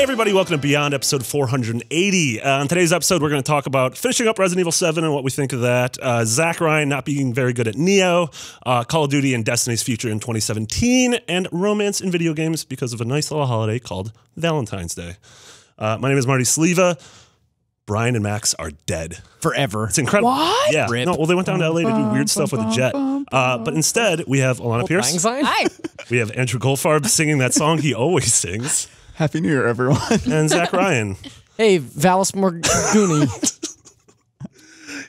Hey everybody, welcome to Beyond episode 480. On today's episode, we're going to talk about finishing up Resident Evil 7 and what we think of that, Zach Ryan not being very good at Neo, Call of Duty and Destiny's future in 2017, and romance in video games because of a nice little holiday called Valentine's Day. My name is Marty Sleva. Brian and Max are dead. Forever. It's incredible. What? Yeah. Rip. No, well, they went down to LA to do weird stuff with a jet. But instead, we have Alana Pierce. Hi. We have Andrew Goldfarb singing that song he always sings. Happy New Year, everyone. And Zach Ryan. Hey, Valis Morguni.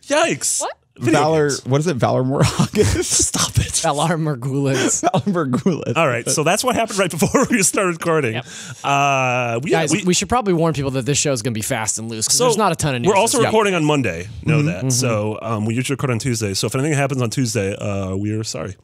Yikes. What? Valor, what is it? Valor Morhagas? Stop it. Valar Morgulis. Valor Morgulis. All right, so that's what happened right before we started recording. Yep. Guys, we should probably warn people that this show is going to be fast and loose because So there's not a ton of news. We're also this week. recording on Monday. Know that. So we usually record on Tuesday. So if anything happens on Tuesday, we are sorry.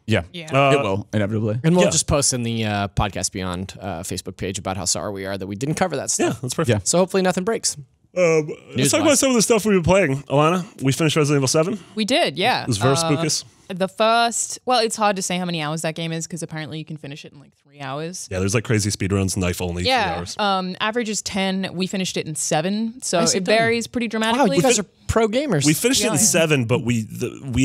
Yeah. Yeah. It will, inevitably. And we'll Yeah. just post in the Podcast Beyond Facebook page about how sorry we are that we didn't cover that Yeah, stuff. that's perfect. Yeah. So hopefully nothing breaks. Let's talk about some of the stuff we've been playing. Alana, we finished Resident Evil 7. We did, yeah. It was very spookus. The first, well, it's hard to say how many hours that game is because apparently you can finish it in like 3 hours. Yeah, there's like crazy speedruns, knife only, 3 Yeah. hours. Average is 10. We finished it in 7. So Nice it and done. varies pretty Wow, dramatically. you guys are pro gamers. We finished it in Yeah. 7, but we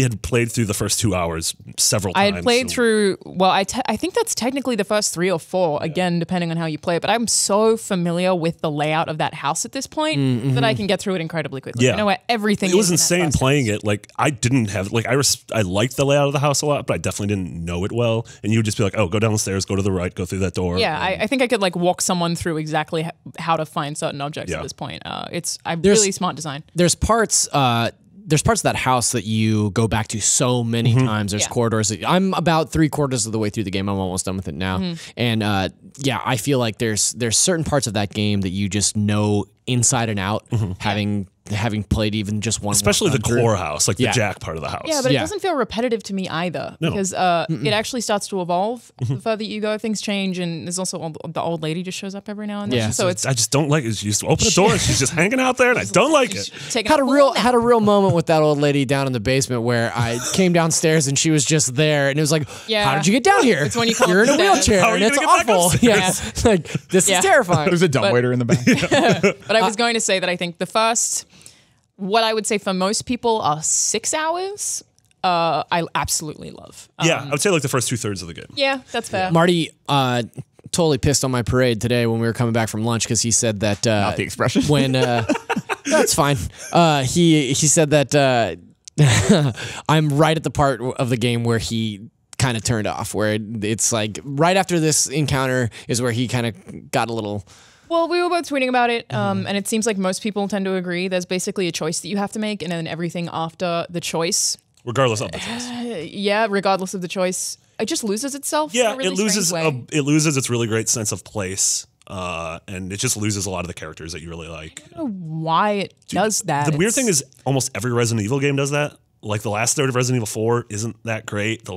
had played through the first 2 hours several I times. had played so- through, well, I think that's technically the first 3 or 4, again, depending on how you play it. But I'm so familiar with the layout of that house at this point that I can get through it incredibly quickly. Yeah. I know where everything It was is in that insane first playing house. it. Like I didn't have like I liked the layout of the house a lot, but I definitely didn't know it well. And you would just be like, oh, go down the stairs, go to the right, go through that door. Yeah, I think I could like walk someone through exactly how to find certain objects Yeah. at this point. It's really smart design. There's parts of that house that you go back to so many times. There's Yeah. corridors. I'm about 3/4 of the way through the game. I'm almost done with it now. And yeah, I feel like there's certain parts of that game that you just know inside and out, having played even just one. Especially the run through. core house, like Yeah. the Jack part of the house. Yeah, but it Yeah. doesn't feel repetitive to me either because it actually starts to evolve the further you go. Things change, and there's also the old lady just shows up every now and then. Yeah. So it's I just don't like it. She just open the door and she's just hanging out there, and I don't like it. taking Had a full real nap. had a real moment with that old lady down in the basement where I came downstairs and she was just there and it was like, Yeah. how did you get down here? It's when you come You're in a upstairs. wheelchair How are and you it's gonna get back awful. Yeah, like this Yeah. is terrifying. There's a dumbwaiter in the back. But I was going to say that I think the first, what I would say for most people are 6 hours. I absolutely love. Yeah, I would say like the first 2/3 of the game. Yeah, that's fair. Marty totally pissed on my parade today when we were coming back from lunch because he said that Not the expression. when that's fine. He said that I'm right at the part of the game where he kind of turned off, where it's like right after this encounter is where he kind of got a little. Well, we were both tweeting about it, and it seems like most people tend to agree. There's basically a choice that you have to make, and then everything after the choice, Regardless of the choice. yeah, regardless of the choice, it just loses itself. in Yeah, a really it loses strange way. it loses its really great sense of place. And it just loses a lot of the characters that you really like. I don't know why it does that. The weird It's- thing is almost every Resident Evil game does that. Like the last third of Resident Evil 4 isn't that great. The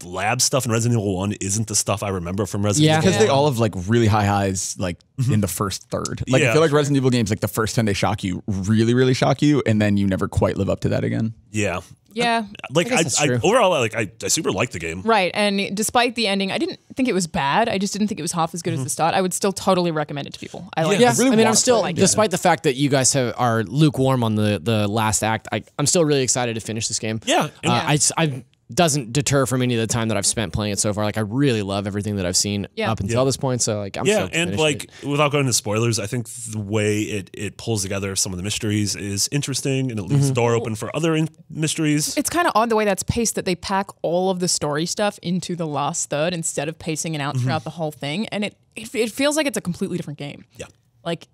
lab stuff in Resident Evil 1 isn't the stuff I remember from Resident Yeah. Evil Because 1. they all have like really high highs like in the first third. Like Yeah. I feel like Resident Evil games, like the first 10 they shock you, really, really shock you, and then you never quite live up to that again. Yeah. yeah, Like guess that's I true. overall I super like the game. right. And despite the ending, I didn't think it was bad. I just didn't think it was half as good as the start. I would still totally recommend it to people. I like Yeah. it. Yeah, I mean, I'm still, like it. despite the fact that you guys are lukewarm on the last act, I'm still really excited to finish this game. Yeah. And I doesn't deter from any of the time that I've spent playing it so far. Like I really love everything that I've seen Yeah. up until this point. So like I'm yeah, stoked to and finish like it. without going into spoilers, I think the way it pulls together some of the mysteries is interesting, and it leaves the door open for other mysteries. It's kind of odd the way that's paced, that they pack all of the story stuff into the last third instead of pacing it out throughout the whole thing. And it feels like it's a completely different game. Yeah. Like,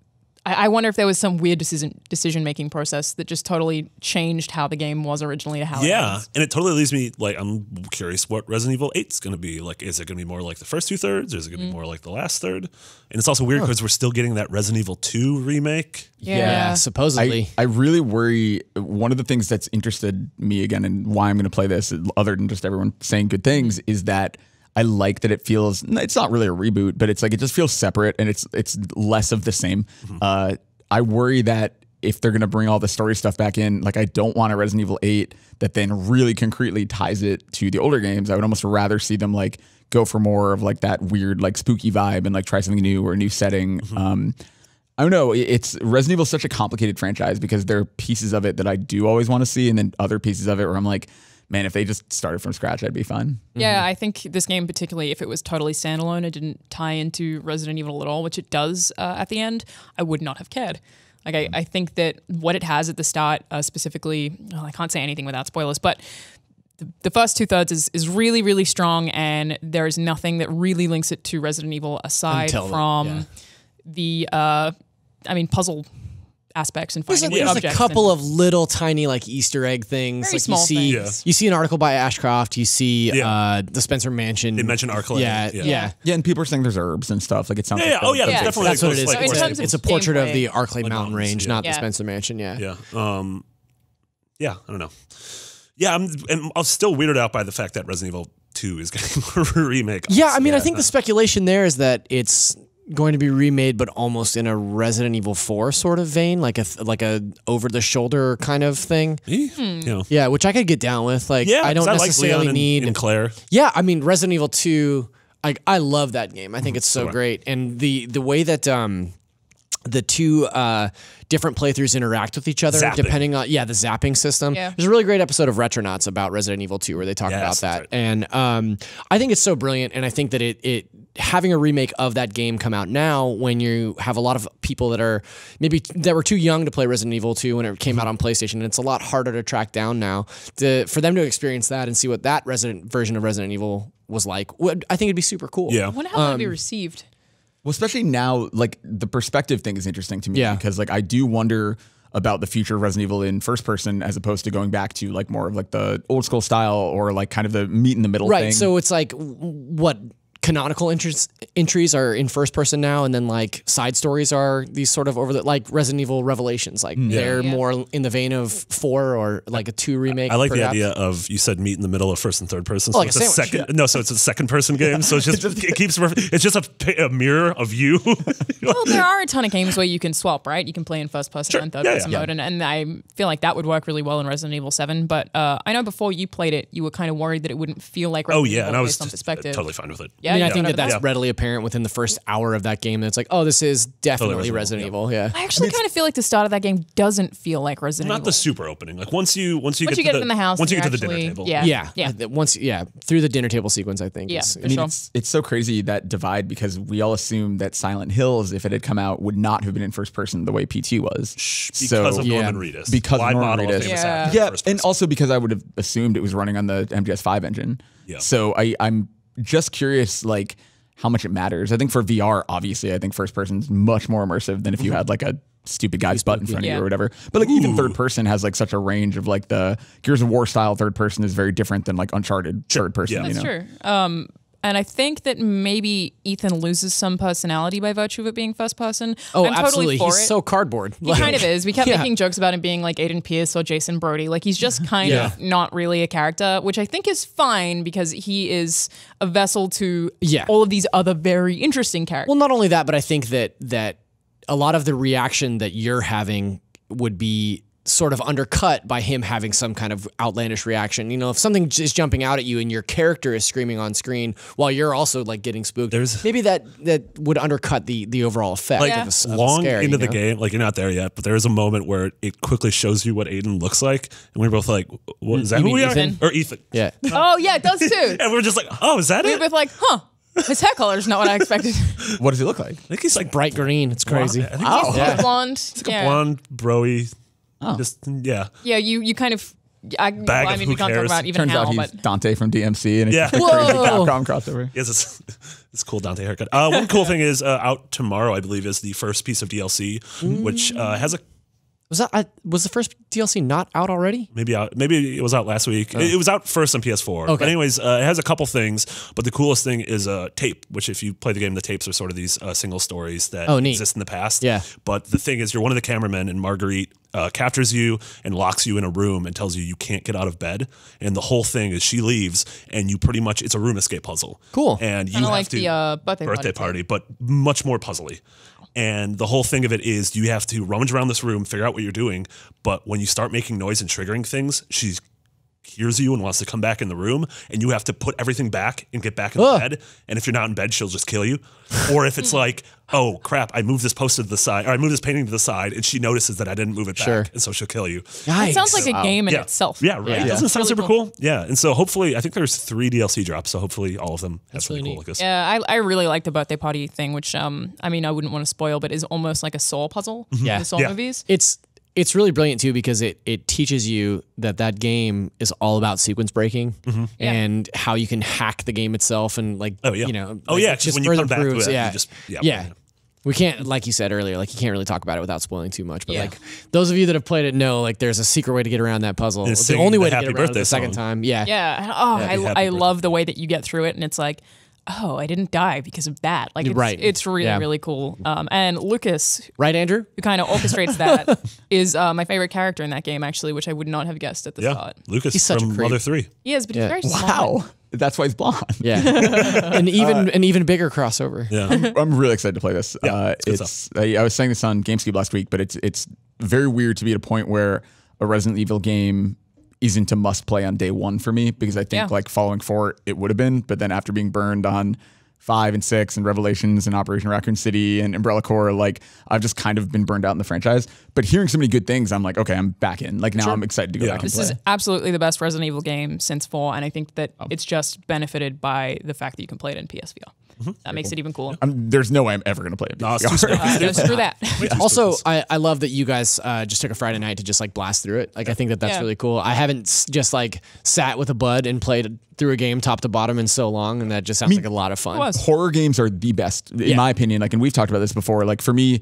I wonder if there was some weird decision-making process that just totally changed how the game was originally to how it Yeah, is. and it totally leaves me like I'm curious what Resident Evil 8 is going to be like. Is it going to be more like the first 2/3, or is it going to be more like the last third? And it's also weird because we're still getting that Resident Evil 2 remake. Yeah, supposedly. I really worry. One of the things that's interested me again and why I'm going to play this, other than just everyone saying good things, is that I like that it feels, it's not really a reboot, but it's like it just feels separate and it's less of the same. I worry that if they're going to bring all the story stuff back in, like I don't want a Resident Evil 8 that then really concretely ties it to the older games. I would almost rather see them like go for more of like that weird, like spooky vibe and like try something new or a new setting. I don't know. It's Resident Evil is such a complicated franchise because there are pieces of it that I do always want to see, and then other pieces of it where I'm like, man, if they just started from scratch, I'd be fine. Yeah, I think this game particularly, if it was totally standalone, it didn't tie into Resident Evil at all, which it does at the end, I would not have cared. Like I think that what it has at the start, specifically, I can't say anything without spoilers, but the first 2/3 is really, really strong, and there is nothing that really links it to Resident Evil aside from the puzzle aspects and finding There's objects. a couple of little tiny like Easter egg things. Very Like small things. You see an article by Ashcroft. You see the Spencer Mansion. They mentioned Arclight. Yeah. Yeah, and people are saying there's herbs and stuff. Like it sounds. Yeah, like oh yeah, Yeah, definitely. That's what it is. Like, So in terms of It's a portrait of gameplay, the Arclight Mountain mountains, Range, yeah. not the Yeah. Spencer Mansion. yeah, yeah. I don't know. Yeah, I'm still weirded out by the fact that Resident Evil 2 is getting a remake. Yeah, I mean, I think the speculation there is that it's going to be remade, but almost in a Resident Evil 4 sort of vein, like a over the shoulder kind of thing. You know. Yeah, which I could get down with. Like, Yeah, I don't 'cause like necessarily Leon need. and Claire. Yeah, I mean, Resident Evil 2. I love that game. I think it's so Right. great, and the way that the two different playthroughs interact with each other, Zapping. depending on the zapping system. Yeah. There's a really great episode of Retronauts about Resident Evil 2 where they talk Yes, about that, that's right. and I think it's so brilliant, and I think that it having a remake of that game come out now when you have a lot of people that were too young to play Resident Evil 2 when it came out on PlayStation, and it's a lot harder to track down now. For them to experience that and see what that version of Resident Evil was like, I think it'd be super cool. Yeah. I wonder how that would be received. Well, especially now, like the perspective thing is interesting to me because like I do wonder about the future of Resident Evil in first person as opposed to going back to like more of like the old school style or like kind of the meet in the middle thing. Right. So it's like what canonical entries are in first person now, and then like side stories are these sort of like Resident Evil Revelations. Like they're more in the vein of 4 or like a 2 remake. I like perhaps. the idea of you said meet in the middle of first and third person. like it's a sandwich, second. No, so it's a second person game. So it's just it keeps it's just a mirror of you. Well, there are a ton of games where you can swap, right? You can play in first person and third person mode, and I feel like that would work really well in Resident Evil 7. But I know before you played it, you were kind of worried that it wouldn't feel like Resident Evil and I was based on just perspective. totally fine with it. Yeah, I mean, you I think got that's over readily apparent within the first hour of that game. That it's like, oh, this is definitely Resident Evil. Yeah. I actually kind of feel like the start of that game doesn't feel like Resident Not Evil. the super opening. Like once you Once get you get it in the house, once you and get to the you're dinner actually- table. Yeah. Through the dinner table sequence, I think. Yeah, is- for sure. It's so crazy that divide because we all assumed that Silent Hills, if it had come out, would not have been in first person the way PT was. Because of Yeah. Norman Reedus. Because of Wide Norman model of Reedus. famous Yeah. actor in Yeah, first and person. also because I would have assumed it was running on the MGS5 engine. Yeah. So I'm just curious, like how much it matters. I think for VR, obviously, I think first person's much more immersive than if you had like a stupid guy's butt in front of you Yeah. or whatever. But like even third person has like such a range of like the Gears of War style third person is very different than like Uncharted third person. Yeah. you That's know? true. And I think that maybe Ethan loses some personality by virtue of it being first person. Oh, I'm absolutely. Totally for He's it. so cardboard. He kind of is. We kept Yeah. making jokes about him being like Aiden Pierce or Jason Brody. Like he's just kind of not really a character, which I think is fine because he is a vessel to all of these other very interesting characters. Well, not only that, but I think that a lot of the reaction that you're having would be sort of undercut by him having some kind of outlandish reaction. You know, if something is jumping out at you and your character is screaming on screen while you're also like getting spooked, maybe that would undercut the overall effect Like of a long scare, into you the know? game, like you're not there yet, but there is a moment where it quickly shows you what Aiden looks like, and we're both like, "What is that? You Who mean we are?" Ethan? Or Ethan? Yeah. Oh yeah, it does too. And we're just like, "Oh, is that We it?" were both like, huh. His hair color is not what I expected. What does he look like? I think he's like Bright green. It's crazy. I think He's Yeah. blonde. he's like a blonde, broy. Just yeah. Yeah, you kind of. I Bag well, I of mean, who we can't cares. talk about even Turns how, out he's but Dante from DMC and it's Yeah. just a crazy Whoa. Capcom crossover. He has this cool Dante haircut. One cool thing is out tomorrow, I believe, is the first piece of DLC, which has a Was the first DLC not out already? maybe it was out last week. It was out first on PS4. Okay. But anyways, it has a couple things. But the coolest thing is tape, which if you play the game, the tapes are sort of these single stories that Oh, neat. exist in the past. Yeah. But the thing is, you're one of the cameramen, and Marguerite captures you and locks you in a room and tells you can't get out of bed. And the whole thing is she leaves and you pretty much, it's a room escape puzzle. Cool. And you Kind of have like to the birthday party, but much more puzzly. And the whole thing of it is you have to rummage around this room, figure out what you're doing. But when you start making noise and triggering things, she hears you and wants to come back in the room, and you have to put everything back and get back in bed. And if you're not in bed, she'll just kill you. Or if it's like, oh crap, I moved this poster to the side, or I moved this painting to the side, and she notices that I didn't move it back, and so she'll kill you. It sounds like a game in Yeah. itself. Yeah, right. Yeah. Doesn't it sound Really super cool? Yeah. And so hopefully, I think there's 3 DLC drops, so hopefully all of them have something really cool like this. Yeah, I really like the birthday party thing, which I mean, I wouldn't want to spoil, but is almost like a Saw puzzle. Yeah. The Saw Yeah. movies. It's really brilliant too because it teaches you that game is all about sequence breaking and how you can hack the game itself and like you know Oh like, yeah, it because when you come back to it, you just we can't, like you said earlier, like you can't really talk about it without spoiling too much. But like those of you that have played it know, like there's a secret way to get around that puzzle. And It's the singing only the way to happy get around it birthday the second song. time. Yeah. Yeah. Oh, happy I birthday. love the way that you get through it, and it's like, oh, I didn't die because of that. Like, it's, Right. it's really, Yeah. really cool. And Lucas, Right, Andrew? who kind of orchestrates that, is my favorite character in that game, actually, which I would not have guessed at the Yeah. start. Lucas He's such a from creep. Mother 3. He is, but he's very smart. Wow. That's why he's blonde. Yeah. an even bigger crossover. Yeah. I'm really excited to play this. Yeah, it's good It's I was saying this on GameScube last week, but it's very weird to be at a point where a Resident Evil game isn't a must play on day one for me, because I think like following 4 it would have been, but then after being burned on 5 and 6 and Revelations and Operation Raccoon City and Umbrella Corps, like I've just kind of been burned out in the franchise. But hearing so many good things, I'm like, okay, I'm back in. Like now I'm excited to go back and This play. is absolutely the best Resident Evil game since 4, and I think that it's just benefited by the fact that you can play it in PSVR. That makes it even cooler. There's no way I'm ever going to play it. No, it's too spooky. No, screw that. Also, I love that you guys just took a Friday night to just like blast through it. Like I think that's Yeah. really cool. I haven't just like sat with a bud and played through a game top to bottom in so long, and that just sounds like a lot of fun. It was. Horror games are the best, in my opinion. Like, and we've talked about this before. Like for me,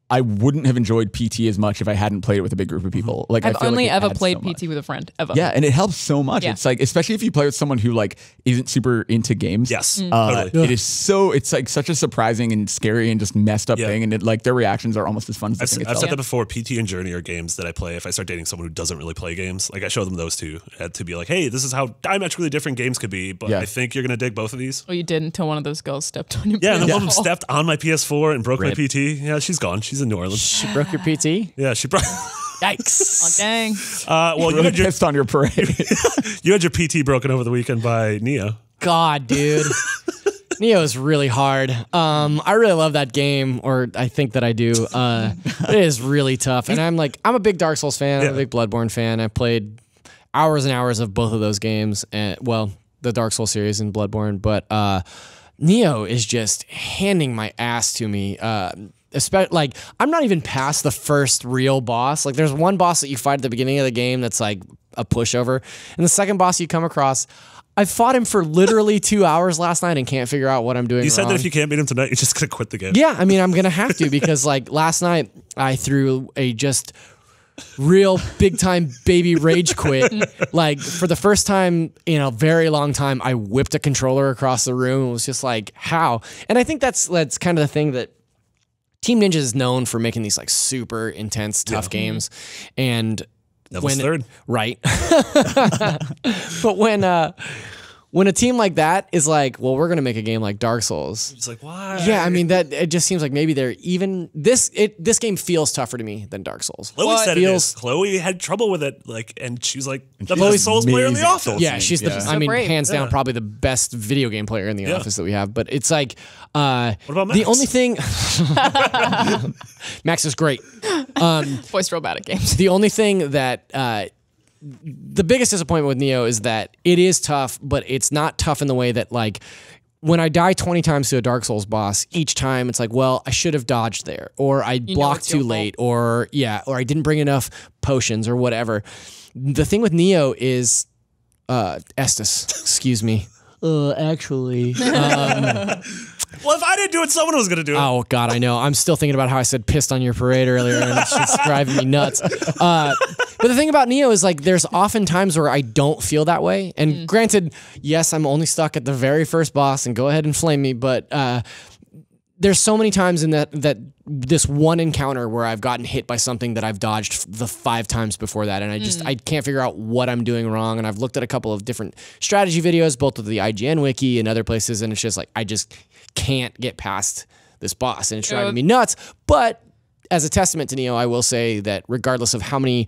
I wouldn't have enjoyed PT as much if I hadn't played it with a big group of people. Like I've I feel only like it ever adds played so much. PT with a friend, ever. Yeah, and it helps so much. Yeah. It's like, especially if you play with someone who like isn't super into games. Yes, totally. It is so. It's like such a surprising and scary and just messed up thing, and it like their reactions are almost as fun as the thing I've itself. said that before. PT and Journey are games that I play if I start dating someone who doesn't really play games. Like I show them those two to be like, hey, this is how diametrically different games could be, but I think you're gonna dig both of these. Well, you did until one of those girls stepped on your Yeah, and then PS4. one of them stepped on my PS4 and broke my PT. Yeah, she's gone. She's in New Orleans. She broke your PT? Yeah, she broke. Yikes. Oh, dang. Well, you Really had, your, pissed on your parade. you had your PT broken over the weekend by Neo. God, dude. Neo is really hard. I really love that game, or I think that I do. It is really tough. And I'm a big Dark Souls fan. I'm a big Bloodborne fan. I played hours and hours of both of those games. And well, the Dark Souls series and Bloodborne. But Neo is just handing my ass to me. Especially, like, I'm not even past the first real boss. Like, there's one boss that you fight at the beginning of the game that's like a pushover, and the second boss you come across, I fought him for literally 2 hours last night and can't figure out what I'm doing. You said wrong. that if you can't beat him tonight, you're just gonna quit the game. Yeah, I mean, I'm gonna have to, because like last night I threw a just real big time baby rage quit. Like for the first time in a very long time, I whipped a controller across the room. It was just like, how? And I think that's kind of the thing that Team Ninja is known for, making these like super intense, tough games. And Devil's Third. right. But when a team like that is like, well, we're gonna make a game like Dark Souls. It's like, why? Yeah, I mean that it just seems like maybe they're even this game feels tougher to me than Dark Souls. Chloe said it feels- is. Chloe had trouble with it, like, and she was like the most Souls player in the amazing office. Yeah, she's the I mean, brave. hands down probably the best video game player in the office that we have. But it's like What about the Max? only thing Max is great. Voice robotic games. The only thing that the biggest disappointment with Neo is that it is tough, but it's not tough in the way that, like, when I die 20 times to a Dark Souls boss, each time it's like, well, I should have dodged there, or I blocked it's your too late, or I didn't bring enough potions or whatever. The thing with Neo is Estus, excuse me. Actually. Well, if I didn't do it, someone was gonna do it. Oh God, I know. I'm still thinking about how I said pissed on your parade earlier, and it's just driving me nuts. But the thing about Neo is, like, there's often times where I don't feel that way. And granted, yes, I'm only stuck at the very first boss, and go ahead and flame me. But there's so many times in that this one encounter where I've gotten hit by something that I've dodged the 5 times before that, and I can't figure out what I'm doing wrong. And I've looked at a couple of different strategy videos, both with the IGN wiki and other places, and it's just like I just can't get past this boss, and it's driving me nuts. But as a testament to Neo, I will say that regardless of how many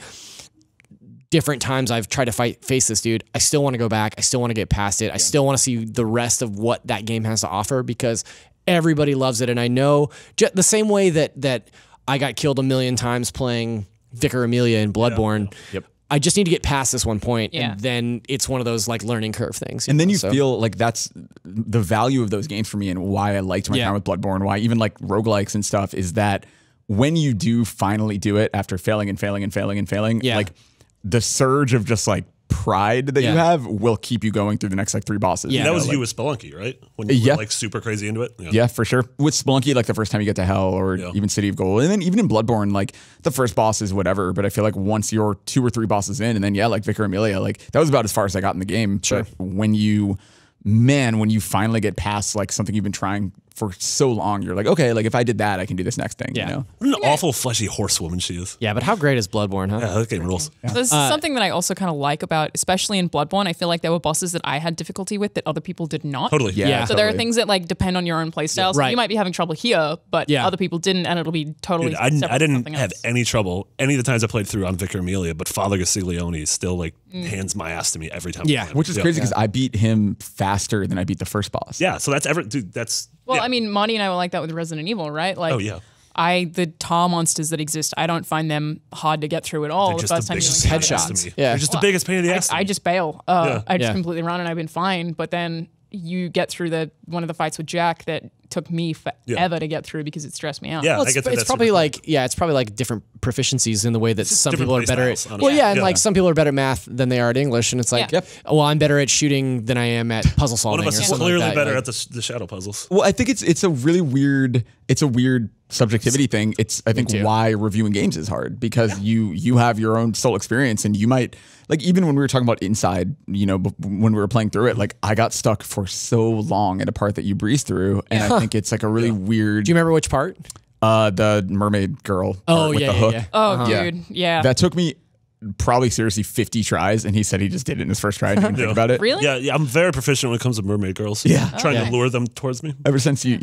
different times I've tried to face this dude, I still want to go back. I still want to get past it. I still want to see the rest of what that game has to offer because everybody loves it. And I know the same way that I got killed a million times playing Vicar Amelia in Bloodborne. Yep. I just need to get past this one point, and then it's one of those like learning curve things. And then you feel like that's the value of those games for me, and why I liked my time with Bloodborne, why even like roguelikes and stuff, is that when you do finally do it after failing and failing and failing and failing, like the surge of just like pride that you have will keep you going through the next like 3 bosses. Yeah, that was like, you with Spelunky, right? When you were like super crazy into it. Yeah, for sure. With Spelunky, like the first time you get to Hell, or even City of Gold, and then even in Bloodborne, like the first boss is whatever. But I feel like once you're 2 or 3 bosses in, and then like Vicar Amelia, like that was about as far as I got in the game. Sure. But when you finally get past like something you've been trying for so long, you're like, okay, like if I did that, I can do this next thing. You know? What an awful fleshy horsewoman she is. Yeah, but how great is Bloodborne, huh? Yeah, that game rules. There's something that I also kind of like about, especially in Bloodborne, I feel like there were bosses that I had difficulty with that other people did not. Totally. Yeah. So there are things that like depend on your own playstyle. So Right. you might be having trouble here, but other people didn't, and it'll be totally Dude, separate I from didn't something have else. any trouble any of the times I played through on Vicar Amelia, but Father Gastiglione still like hands my ass to me every time. Yeah, I play. Which is crazy because I beat him faster than I beat the first boss. Yeah, so that's dude, that's Well, I mean, Monty and I were like that with Resident Evil, right? Like, oh yeah. the tar monsters that exist, I don't find them hard to get through at all. They're just the biggest pain in the ass to me. Yeah. They're just the biggest pain in the ass. I just bail. I just Yeah. completely run and I've been fine. But then you get through one of the fights with Jack that took me forever to get through because it stressed me out. Yeah, Well, I get through it's that probably super like it's probably like different proficiencies in the way that some different people are play better at. styles, Well, honestly. and like some people are better at math than they are at English, and it's like, Yeah. well, I'm better at shooting than I am at puzzle solving. One of us or is something clearly like that. better Like, at the shadow puzzles. Well, I think it's a really weird subjectivity thing. It's I think too. why reviewing games is hard because you have your own soul experience, and you might like even when we were talking about Inside, you know, when we were playing through it, like I got stuck for so long at a part that you breeze through, and I think it's like a really weird. do you remember which part? The mermaid girl. part with the hook. Oh, dude. Yeah. That took me probably seriously 50 tries, and he said he just did it in his first try. I didn't even think about it. Really? Yeah, I'm very proficient when it comes to mermaid girls. Yeah. Trying Okay. to lure them towards me. Ever since I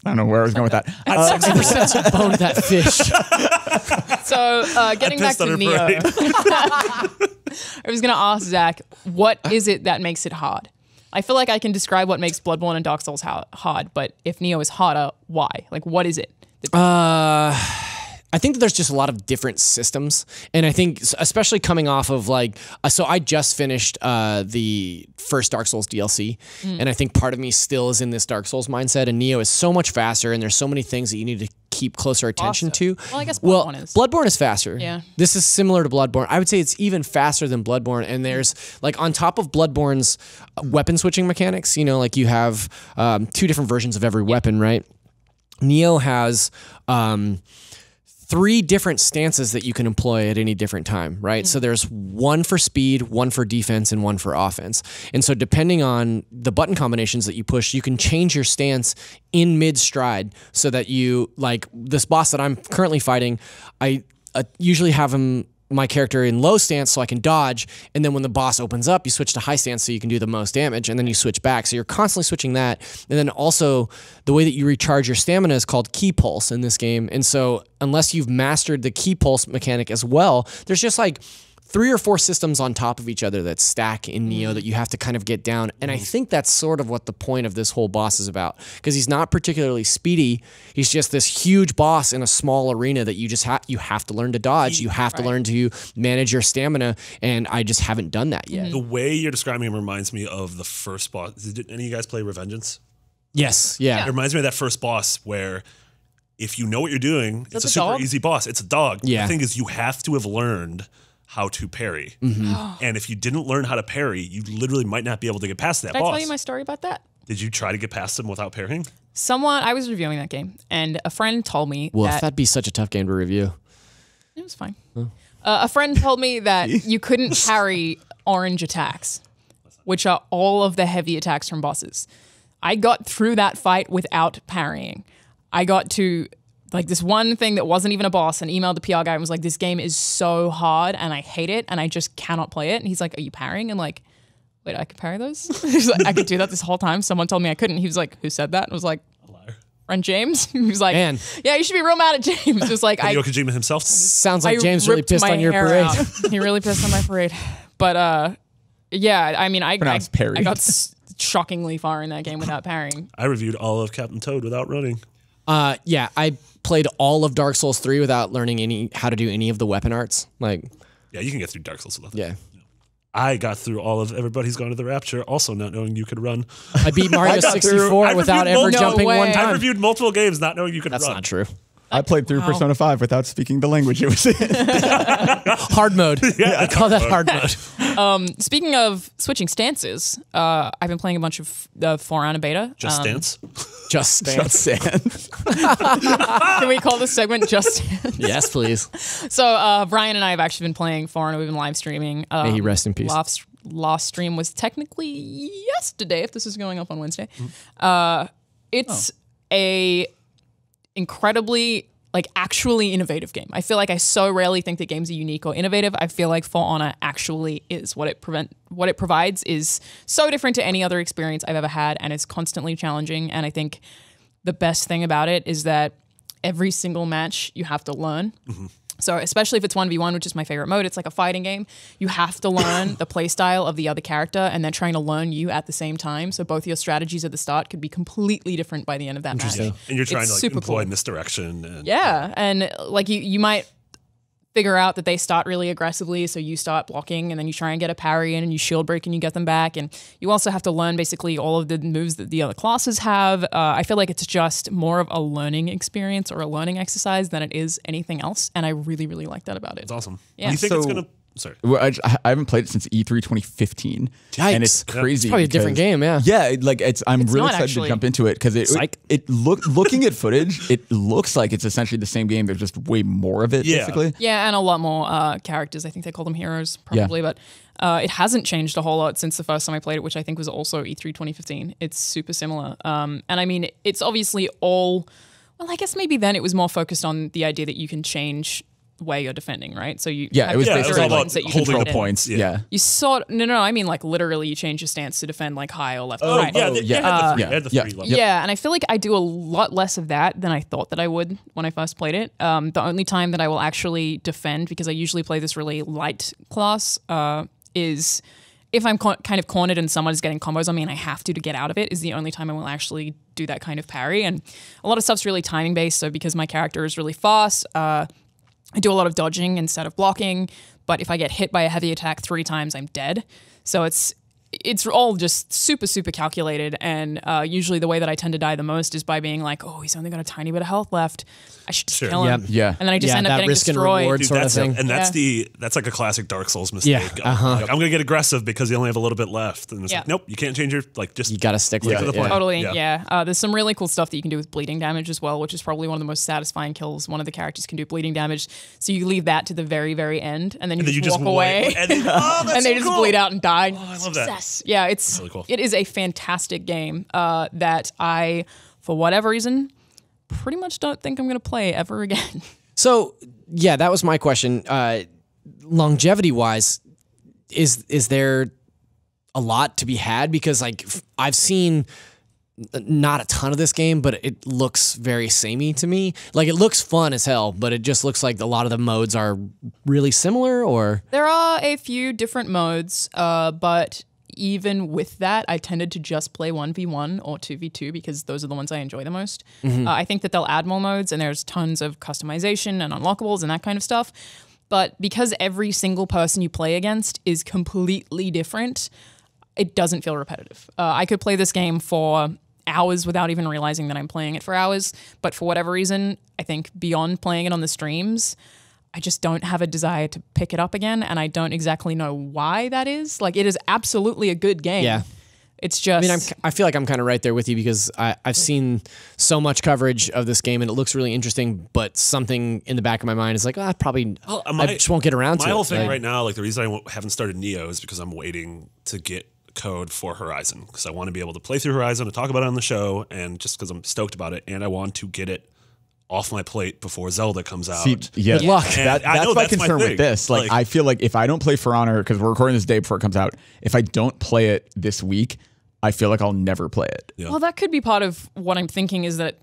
don't know where I was going with that. Ever since you boned that fish. So getting back pissed on to her Neo, parade. I was going to ask Zach, what is it that makes it hard? I feel like I can describe what makes Bloodborne and Dark Souls hard, but if Neo is harder, why? Like, what is it? I think that there's just a lot of different systems, and I think especially coming off of like, so I just finished the first Dark Souls DLC, and I think part of me still is in this Dark Souls mindset, and Neo is so much faster, and there's so many things that you need to keep closer attention to. Well, I guess Bloodborne is. Bloodborne is faster. Yeah. This is similar to Bloodborne. I would say it's even faster than Bloodborne, and there's like on top of Bloodborne's weapon switching mechanics, you know, like you have 2 different versions of every weapon, right? Neo has 3 different stances that you can employ at any different time, right? So there's one for speed, one for defense, and one for offense. And so depending on the button combinations that you push, you can change your stance in mid-stride so that you, like this boss that I'm currently fighting, I usually have my character in low stance so I can dodge, and then when the boss opens up, you switch to high stance so you can do the most damage, and then you switch back. So you're constantly switching that. And then also the way that you recharge your stamina is called key pulse in this game. And so unless you've mastered the key pulse mechanic as well, there's just like 3 or 4 systems on top of each other that stack in Neo that you have to kind of get down. And I think that's sort of what the point of this whole boss is about, because he's not particularly speedy. He's just this huge boss in a small arena that you just you have to learn to dodge. You have to learn to manage your stamina, and I just haven't done that yet. The way you're describing him reminds me of the first boss. Did any of you guys play Revengeance? Yes, yeah. It reminds me of that first boss where if you know what you're doing, it's a a super dog? easy boss. It's a dog. Yeah. The thing is, you have to have learned how to parry. And if you didn't learn how to parry, you literally might not be able to get past that Did I boss. tell you my story about that? Did you try to get past him without parrying? I was reviewing that game, and a friend told me Well, that that'd be such a tough game to review. it was fine. A friend told me that you couldn't parry orange attacks, which are all of the heavy attacks from bosses. I got through that fight without parrying. I got to like this one thing that wasn't even a boss and emailed the PR guy and was like, this game is so hard and I hate it and I just cannot play it. And he's like, are you parrying? And like, wait, I could parry those? He's like, I could do that this whole time. Someone told me I couldn't. He was like, who said that? And I was like, friend James. He was like, Man. yeah, you should be real mad at James. It was like, Hideo Kojima himself. Sounds like I James really ripped pissed my on your hair parade. out. He really pissed on my parade. But yeah, I mean, I Pronounced parry. got shockingly far in that game without parrying. I reviewed all of Captain Toad without running. Yeah, I played all of Dark Souls 3 without learning how to do any of the weapon arts. Like, Yeah, you can get through Dark Souls without that. yeah. I got through all of Everybody's Gone to the Rapture, also not knowing you could run. I beat Mario got through- 64 I without reviewed ever multiple- jumping No one way. I time. reviewed multiple games not knowing you could That's run. not true. I played through Persona 5 without speaking the language it was in. Hard mode. I call that hard mode. Speaking of switching stances, I've been playing a bunch of the For Honor beta. Just Dance. Just stance. Sans. Can we call this segment Just Dance? Yes, please. So Brian and I have actually been playing For Honor. We've been live streaming. May he rest in peace. Last stream was technically yesterday, if this is going up on Wednesday. It's a incredibly actually innovative game. I feel like I so rarely think that games are unique or innovative. I feel like For Honor actually is. What it provides is so different to any other experience I've ever had, and it's constantly challenging. And I think the best thing about it is that every single match you have to learn. So especially if it's 1v1, which is my favorite mode, it's like a fighting game. You have to learn the play style of the other character and then trying to learn you at the same time. So both your strategies at the start could be completely different by the end of that match. And you're trying It's to super employ cool. misdirection. And, Yeah, and you might figure out that they start really aggressively, so you start blocking, and then you try and get a parry in, and you shield break, and you get them back. And you also have to learn basically all of the moves that the other classes have. I feel like it's just more of a learning experience or a learning exercise than it is anything else, and I really, really like that about it. It's awesome. Yeah. Do you think it's So- going to... Sorry. Well, I haven't played it since E3 2015. And it's Yikes. crazy. Probably a different because- game, yeah. Yeah, I'm really not excited actually. to jump into it because Psych. looking at footage, it looks like it's essentially the same game. There's just way more of it, Yeah. basically. Yeah, and a lot more characters. I think they call them heroes, probably, but it hasn't changed a whole lot since the first time I played it, which I think was also E3 2015. It's super similar. And I mean, it's obviously all, well, I guess maybe then it was more focused on the idea that you can change where you're defending, right? So you Yeah, have it was different basically all about points that you holding can the defend. Points, Yeah. yeah. You sort no, I mean like literally you change your stance to defend like high or left or Oh, right. yeah. Oh, They yeah. had the three. Yeah. They had the Yeah. three levels. Yeah, and I feel like I do a lot less of that than I thought that I would when I first played it. The only time that I will actually defend, because I usually play this really light class, is if I'm kind of cornered and someone is getting combos on me and I have to get out of it, is the only time I will actually do that kind of parry. And a lot of stuff's really timing based, so because my character is really fast, I do a lot of dodging instead of blocking, but if I get hit by a heavy attack 3 times, I'm dead. So it's all just super, super calculated, and usually the way that I tend to die the most is by being like, oh, he's only got a tiny bit of health left. I should just kill him. Yep. Yeah. And then I just Yeah, end up that getting risk and destroyed. reward Dude, sort of that's thing. and that's Yeah. that's like a classic Dark Souls mistake. Yeah, uh-huh. Like, I'm gonna get aggressive because you only have a little bit left, and it's Yeah. like, nope, you can't change your just. You got to stick with to it. the point. Yeah. Totally, Yeah. yeah. There's some really cool stuff that you can do with bleeding damage as well, which is probably one of the most satisfying kills. One of the characters can do bleeding damage, so you leave that to the very, very end, and then you, And then just, walk away. and then, oh, that's and they so just cool. bleed out and die. Oh, I love that. Success. Yeah, it's really cool. It is a fantastic game that I, for whatever reason, pretty much don't think I'm going to play ever again. So, yeah, that was my question. Longevity wise, is there a lot to be had? Because I've seen not a ton of this game, but it looks very samey to me. Like, it looks fun as hell, but it just looks like a lot of the modes are really similar, or There are a few different modes, but even with that, I tended to just play 1v1 or 2v2 because those are the ones I enjoy the most. I think that they'll add more modes, and there's tons of customization and unlockables and that kind of stuff. But because every single person you play against is completely different, it doesn't feel repetitive. I could play this game for hours without even realizing that I'm playing it for hours. But for whatever reason, I think beyond playing it on the streams, I just don't have a desire to pick it up again, and I don't exactly know why that is. Like, it is absolutely a good game. Yeah. It's just... I mean, I feel like I'm kind of right there with you because I've seen so much coverage of this game and it looks really interesting, but something in the back of my mind is like, I Well, just won't get around to it. My whole thing Like, right now, like the reason I haven't started Neo is because I'm waiting to get code for Horizon because I want to be able to play through Horizon and talk about it on the show, and just because I'm stoked about it, and I want to get it off my plate before Zelda comes out. See, yeah, Good luck. That's I know my that's my concern thing. with this. Like, I feel like if I don't play For Honor, because we're recording this day before it comes out, if I don't play it this week, I feel like I'll never play it. Yeah. Well, that could be part of what I'm thinking is that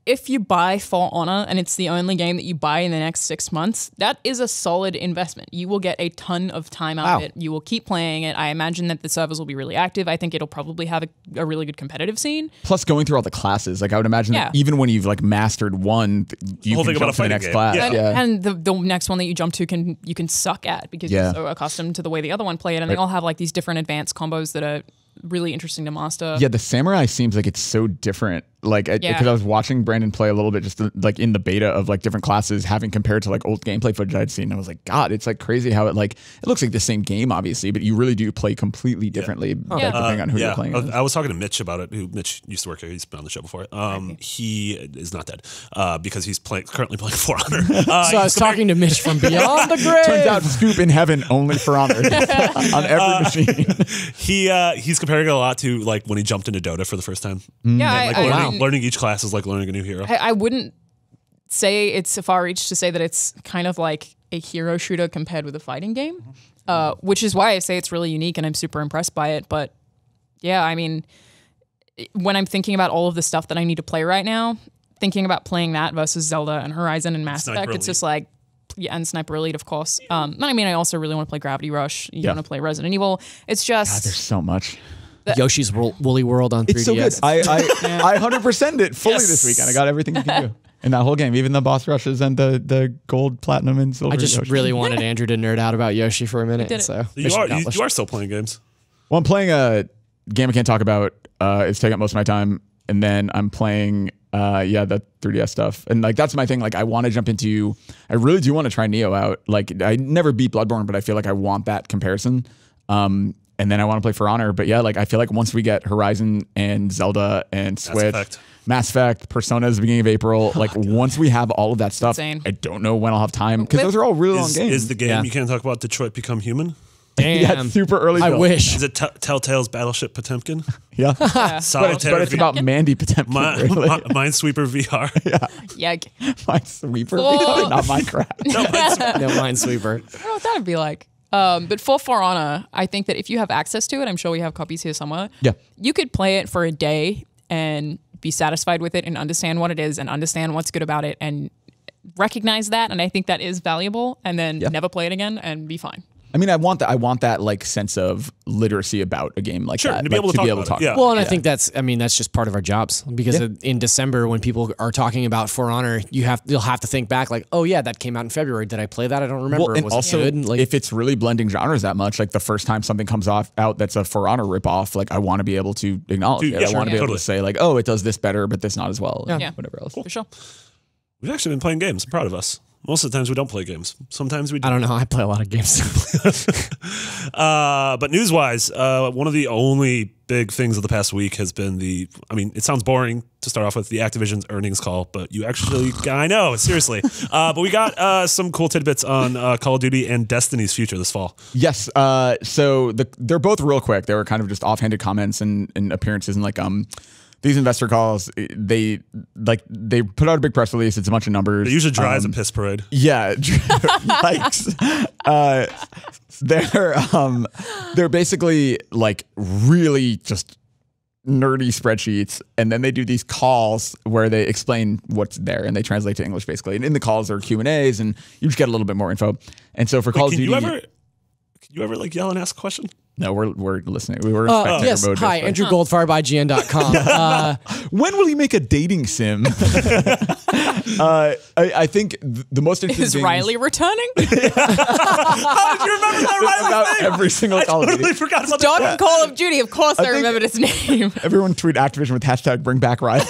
if you buy For Honor and it's the only game that you buy in the next 6 months, that is a solid investment. You will get a ton of time out of it. You will keep playing it. I imagine that the servers will be really active. I think it'll probably have a really good competitive scene. Plus, going through all the classes, like I would imagine that even when you've like mastered one, you whole can thing jump about a to the fighting next game. class. Yeah. And the next one that you jump to you can suck at because you're so accustomed to the way the other one played. And they all have like these different advanced combos that are really interesting to master. Yeah, the Samurai seems like it's so different. Like, because I was watching Brandon play a little bit just like in the beta of like different classes, having compared to like old gameplay footage I'd seen. I was like, God, it's like crazy how it looks like the same game, obviously, but you really do play completely differently depending on who you're playing with. I was talking to Mitch about it. Mitch used to work here. He's been on the show before. He is not dead because he's currently playing For Honor. So I was talking to Mitch from Beyond the Grave. Turns out Scoop in heaven only For Honor on every machine. He's comparing it a lot to like when he jumped into Dota for the first time. Yeah, Like learning each class is like learning a new hero. I wouldn't say it's a far reach to say that it's kind of like a hero shooter compared with a fighting game, which is why I say it's really unique and I'm super impressed by it. But yeah, I mean, when I'm thinking about all of the stuff that I need to play right now, thinking about playing that versus Zelda and Horizon and Mass Effect, it's just like, yeah, and Sniper Elite, of course. I mean, I also really want to play Gravity Rush. You want to play Resident Evil. It's just... God, there's so much. Yoshi's Woolly World on 3DS. It's so good. I 100%'d it fully this weekend. I got everything you can do in that whole game, even the boss rushes and the gold, platinum, and silver. I just Yoshi. really wanted Andrew to nerd out about Yoshi for a minute. did it. So You mission are accomplished. you are still playing games. Well, I'm playing a game I can't talk about. It's taking up most of my time, and then I'm playing the 3DS stuff, and like that's my thing. Like I want to jump into. I really do want to try Neo out. Like I never beat Bloodborne, but I feel like I want that comparison. And then I want to play For Honor, but yeah, like I feel like once we get Horizon and Zelda and Switch, Mass Effect, Persona is the beginning of April. Like once we have all of that stuff, insane. I don't know when I'll have time because those are all really long games. Is the game you can't talk about Detroit Become Human? Damn. Yeah, it's super early. I build. wish. Is it Telltale's Battleship Potemkin? Yeah, Solitaire but it's about Mandy Potemkin. Really. Minesweeper VR. Yeah. Minesweeper, Oh. not Minecraft. No Minesweeper. I don't know what that would be like. But for Honor, I think that if you have access to it, I'm sure we have copies here somewhere. Yeah. You could play it for a day and be satisfied with it and understand what it is and understand what's good about it and recognize that. And I think that is valuable. And then never play it again and be fine. I mean, I want that like sense of literacy about a game like that. to be able to talk about it. Yeah. Well, and I think that's just part of our jobs because in December when people are talking about For Honor, you'll have to think back like, oh yeah, that came out in February. Did I play that? I don't remember. Well, and Was also, it good? Like, if it's really blending genres that much, like the first time something comes out that's a For Honor ripoff, like I want to be able to acknowledge it. I want to be able to say like, oh, it does this better, but this not as well. Yeah. Whatever else. For sure. We've actually been playing games. I'm proud of us. Most of the times we don't play games. Sometimes we do. I don't know. I play a lot of games. But news-wise, one of the only big things of the past week has been it sounds boring to start off with the Activision's earnings call, but you actually, I know, seriously. But we got some cool tidbits on Call of Duty and Destiny's future this fall. Yes. So they're both real quick. They were kind of just offhanded comments and appearances and like these investor calls, they put out a big press release. It's a bunch of numbers. They usually dry as a piss parade. Yeah, yikes. They're basically like really just nerdy spreadsheets, and then they do these calls where they explain what's there and they translate to English basically. And in the calls there are Q&As, and you just get a little bit more info. And so for Call of Duty, can you ever like yell and ask a question? no, we're listening. We were in spectator yes. mode. Hi, Andrew Goldfarb, IGN.com. When will he make a dating sim? I think the most interesting Is things Riley returning? How did you remember that right? about every single Call of Duty. Totally forgot about Dog that. in Call of Duty. Of course I think- remembered his name. Everyone tweet Activision with hashtag bring back Riley.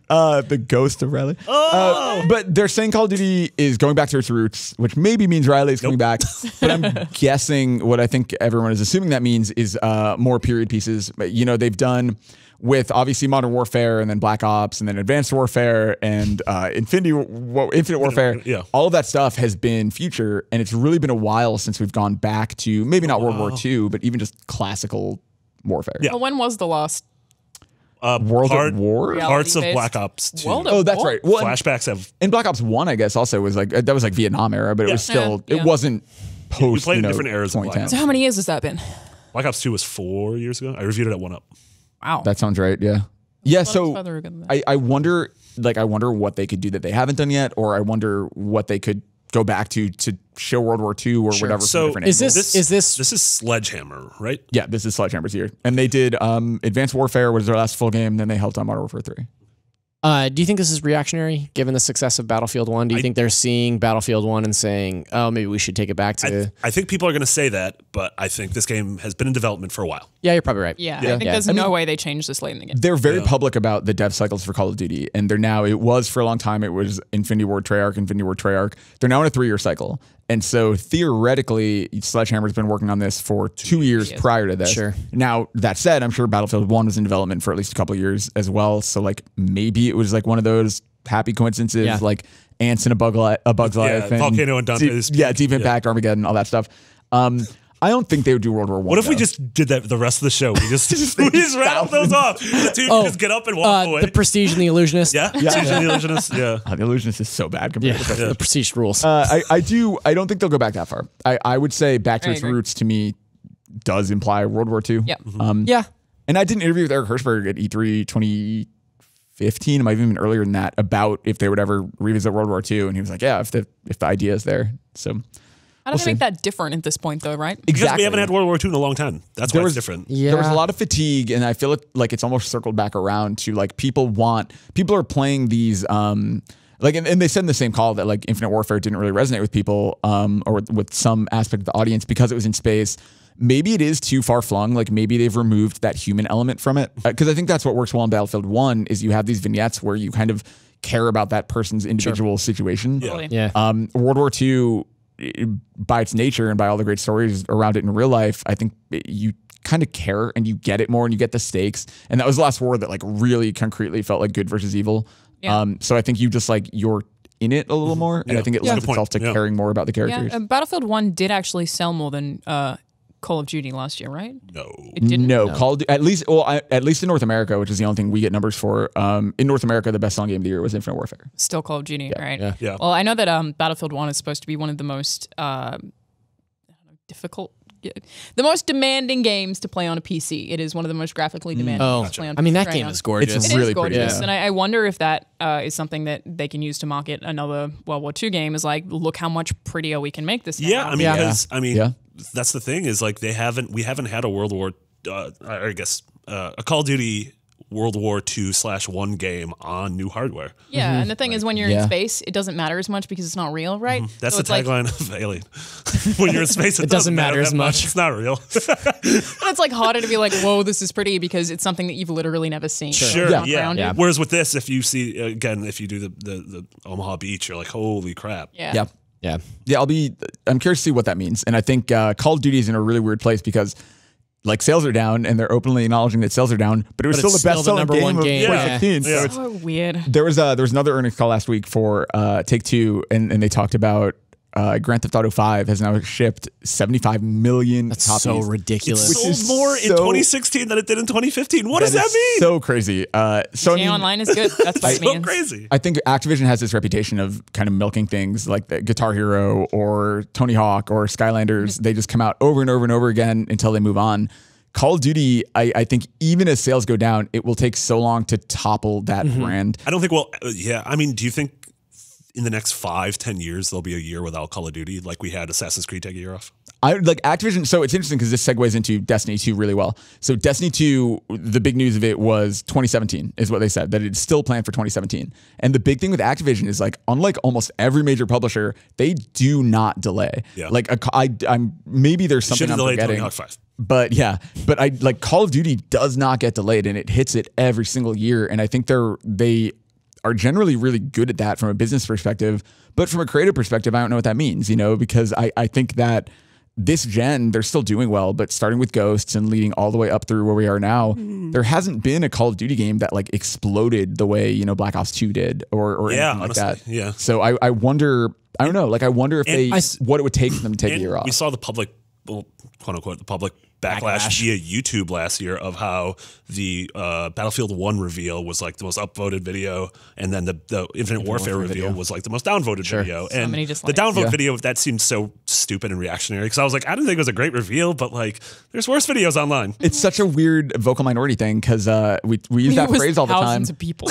The ghost of Riley. But they're saying Call of Duty is going back to its roots, which maybe means Riley is coming back. But I'm guessing what I think everyone is assuming that means is more period pieces. You know, they've done with obviously Modern Warfare and then Black Ops and then Advanced Warfare and Infinite Warfare. Yeah. All of that stuff has been future, and it's really been a while since we've gone back to maybe not World War II, but even just classical warfare. Yeah. Well, when was the last World at War? Reality Parts of based Black Ops 2. World at Oh, that's War? right. Well, and Flashbacks have. Black Ops 1, I guess, also was like, that was like Vietnam era, but it was still, Yeah. it wasn't post, We played in you know, different eras of Black 2010. Ops. So how many years has that been? Black Ops 2 was 4 years ago. I reviewed it at 1UP. Wow. That sounds right. Yeah. Yeah. Well, So it's further ago than that. I wonder what they could do that they haven't done yet, or I wonder what they could go back to show World War II or whatever. So from different Is angles. this This is Sledgehammer, right? Yeah, this is Sledgehammer's year, and they did Advanced Warfare was their last full game. Then they helped on Modern Warfare 3. do you think this is reactionary given the success of Battlefield 1? Do you think they're seeing Battlefield 1 and saying, "Oh, maybe we should take it back to I think people are going to say that, but I think this game has been in development for a while. Yeah, you're probably right. yeah, I think there's no way they changed this late in the game. They're very public about the dev cycles for Call of Duty, and they're now. It was for a long time. It was Infinity Ward Treyarch, Infinity Ward Treyarch. They're now in a 3-year cycle, and so theoretically, Sledgehammer's been working on this for 2 years prior to this. Sure. Now that said, I'm sure Battlefield 1 was in development for at least a couple of years as well. So like maybe it was like one of those happy coincidences, Yeah. like ants in a Bug's Life, and Volcano and Dante's Peak. Deep Impact, Armageddon, all that stuff. I don't think they would do World War I. What if we just did that the rest of the show? We just rattle those off. The two just get up and walk away. The Prestige and the Illusionist. Yeah, Season of the Illusionist. Yeah. The Illusionist is so bad compared Yeah, to the the Prestige rules. I don't think they'll go back that far. I would say back to I its agree. roots to me does imply World War II. Yep. yeah. And I did an interview with Eric Hirschberg at E3 2015. It might have even been earlier than that about if they would ever revisit World War II. And he was like, yeah, if the idea is there. So How do they make that different at this point, though, right? Because we haven't had World War II in a long time. That's why it's different. Yeah. There was a lot of fatigue, and I feel like it's almost circled back around to like people are playing these like and they said in the same call that like Infinite Warfare didn't really resonate with people or with some aspect of the audience because it was in space. Maybe it is too far flung. Like maybe they've removed that human element from it because I think that's what works well in Battlefield 1 is you have these vignettes where you kind of care about that person's individual situation. Yeah. Yeah. World War II, by its nature and by all the great stories around it in real life, I think you kind of care and you get it more and you get the stakes. And that was the last war that like really concretely felt like good versus evil. Yeah. So I think you just like you're in it a little more, and I think it lends Good point. itself to Yeah. caring more about the characters. Yeah, Battlefield 1 did actually sell more than Call of Duty last year, right? No. It didn't. No, at least in North America, which is the only thing we get numbers for. In North America, the best-selling game of the year was Infinite Warfare. Still Call of Duty, right? Yeah. Yeah. Well, I know that Battlefield 1 is supposed to be one of the most difficult, the most demanding games to play on a PC. It is one of the most graphically demanding games to play on I mean, PC that right game now. is gorgeous. It's It really is gorgeous, pretty, yeah. and I wonder if that is something that they can use to market another World War II game. Is like, look how much prettier we can make this. Yeah, now. I mean, Yeah. because I mean, Yeah. that's the thing is like we haven't had a World War, I guess a Call of Duty World War II/1 game on new hardware. Yeah, and the thing is, when you're Yeah. in space, it doesn't matter as much because it's not real, right? That's So the it's like, tagline of Alien. When you're in space, it doesn't matter as that much. It's not real. it's like harder to be like, whoa, this is pretty because it's something that you've literally never seen. Sure. Not Yeah. grounded. Whereas with this, if you see again, if you do the Omaha Beach, you're like, holy crap. Yeah. Yeah. Yeah. I'm curious to see what that means. And I think Call of Duty is in a really weird place because like sales are down and they're openly acknowledging that sales are down, but it was But still it's the still best the selling number game one of game. 2016. Yeah. So it's, So weird. there was another earnings call last week for Take-Two and they talked about Grand Theft Auto 5 has now shipped 75 million That's copies. so ridiculous. Which Sold is more in so- 2016 than it did in 2015. What does that is mean? So crazy. So I GTA mean, Online is good. That's what it so means. crazy. I think Activision has this reputation of kind of milking things like the Guitar Hero or Tony Hawk or Skylanders. They just come out over and over and over again until they move on. Call of Duty, I think even as sales go down, it will take so long to topple that brand. I don't think yeah. I mean, do you think in the next 5-10 years there'll be a year without Call of Duty like we had Assassin's Creed take a year off? I like Activision. So it's interesting because this segues into Destiny 2 really well. So Destiny 2, the big news of it was 2017 is what they said, that it's still planned for 2017. And the big thing with Activision is like, unlike almost every major publisher, they do not delay. Yeah. Like I'm maybe there's something Should have I'm delayed Tony forgetting. Hawk 5. But yeah, but I like Call of Duty does not get delayed and it hits it every single year. And I think they are generally really good at that from a business perspective. But from a creative perspective, I don't know what that means, because I think that this gen, they're still doing well, but starting with Ghosts and leading all the way up through where we are now, there hasn't been a Call of Duty game that like exploded the way, you know, Black Ops 2 did or anything like that. Yeah. So I wonder, I don't know, like I wonder if what it would take for them to take a year off. We saw the public, well, quote unquote, the public backlash via YouTube last year of how the Battlefield 1 reveal was like the most upvoted video, and then the Infinite Warfare reveal was like the most downvoted video. And many the dislikes. downvote video, that seemed so stupid and reactionary because I was like, I didn't think it was a great reveal, but like there's worse videos online. It's such a weird vocal minority thing because we use that phrase all the time. Thousands of people.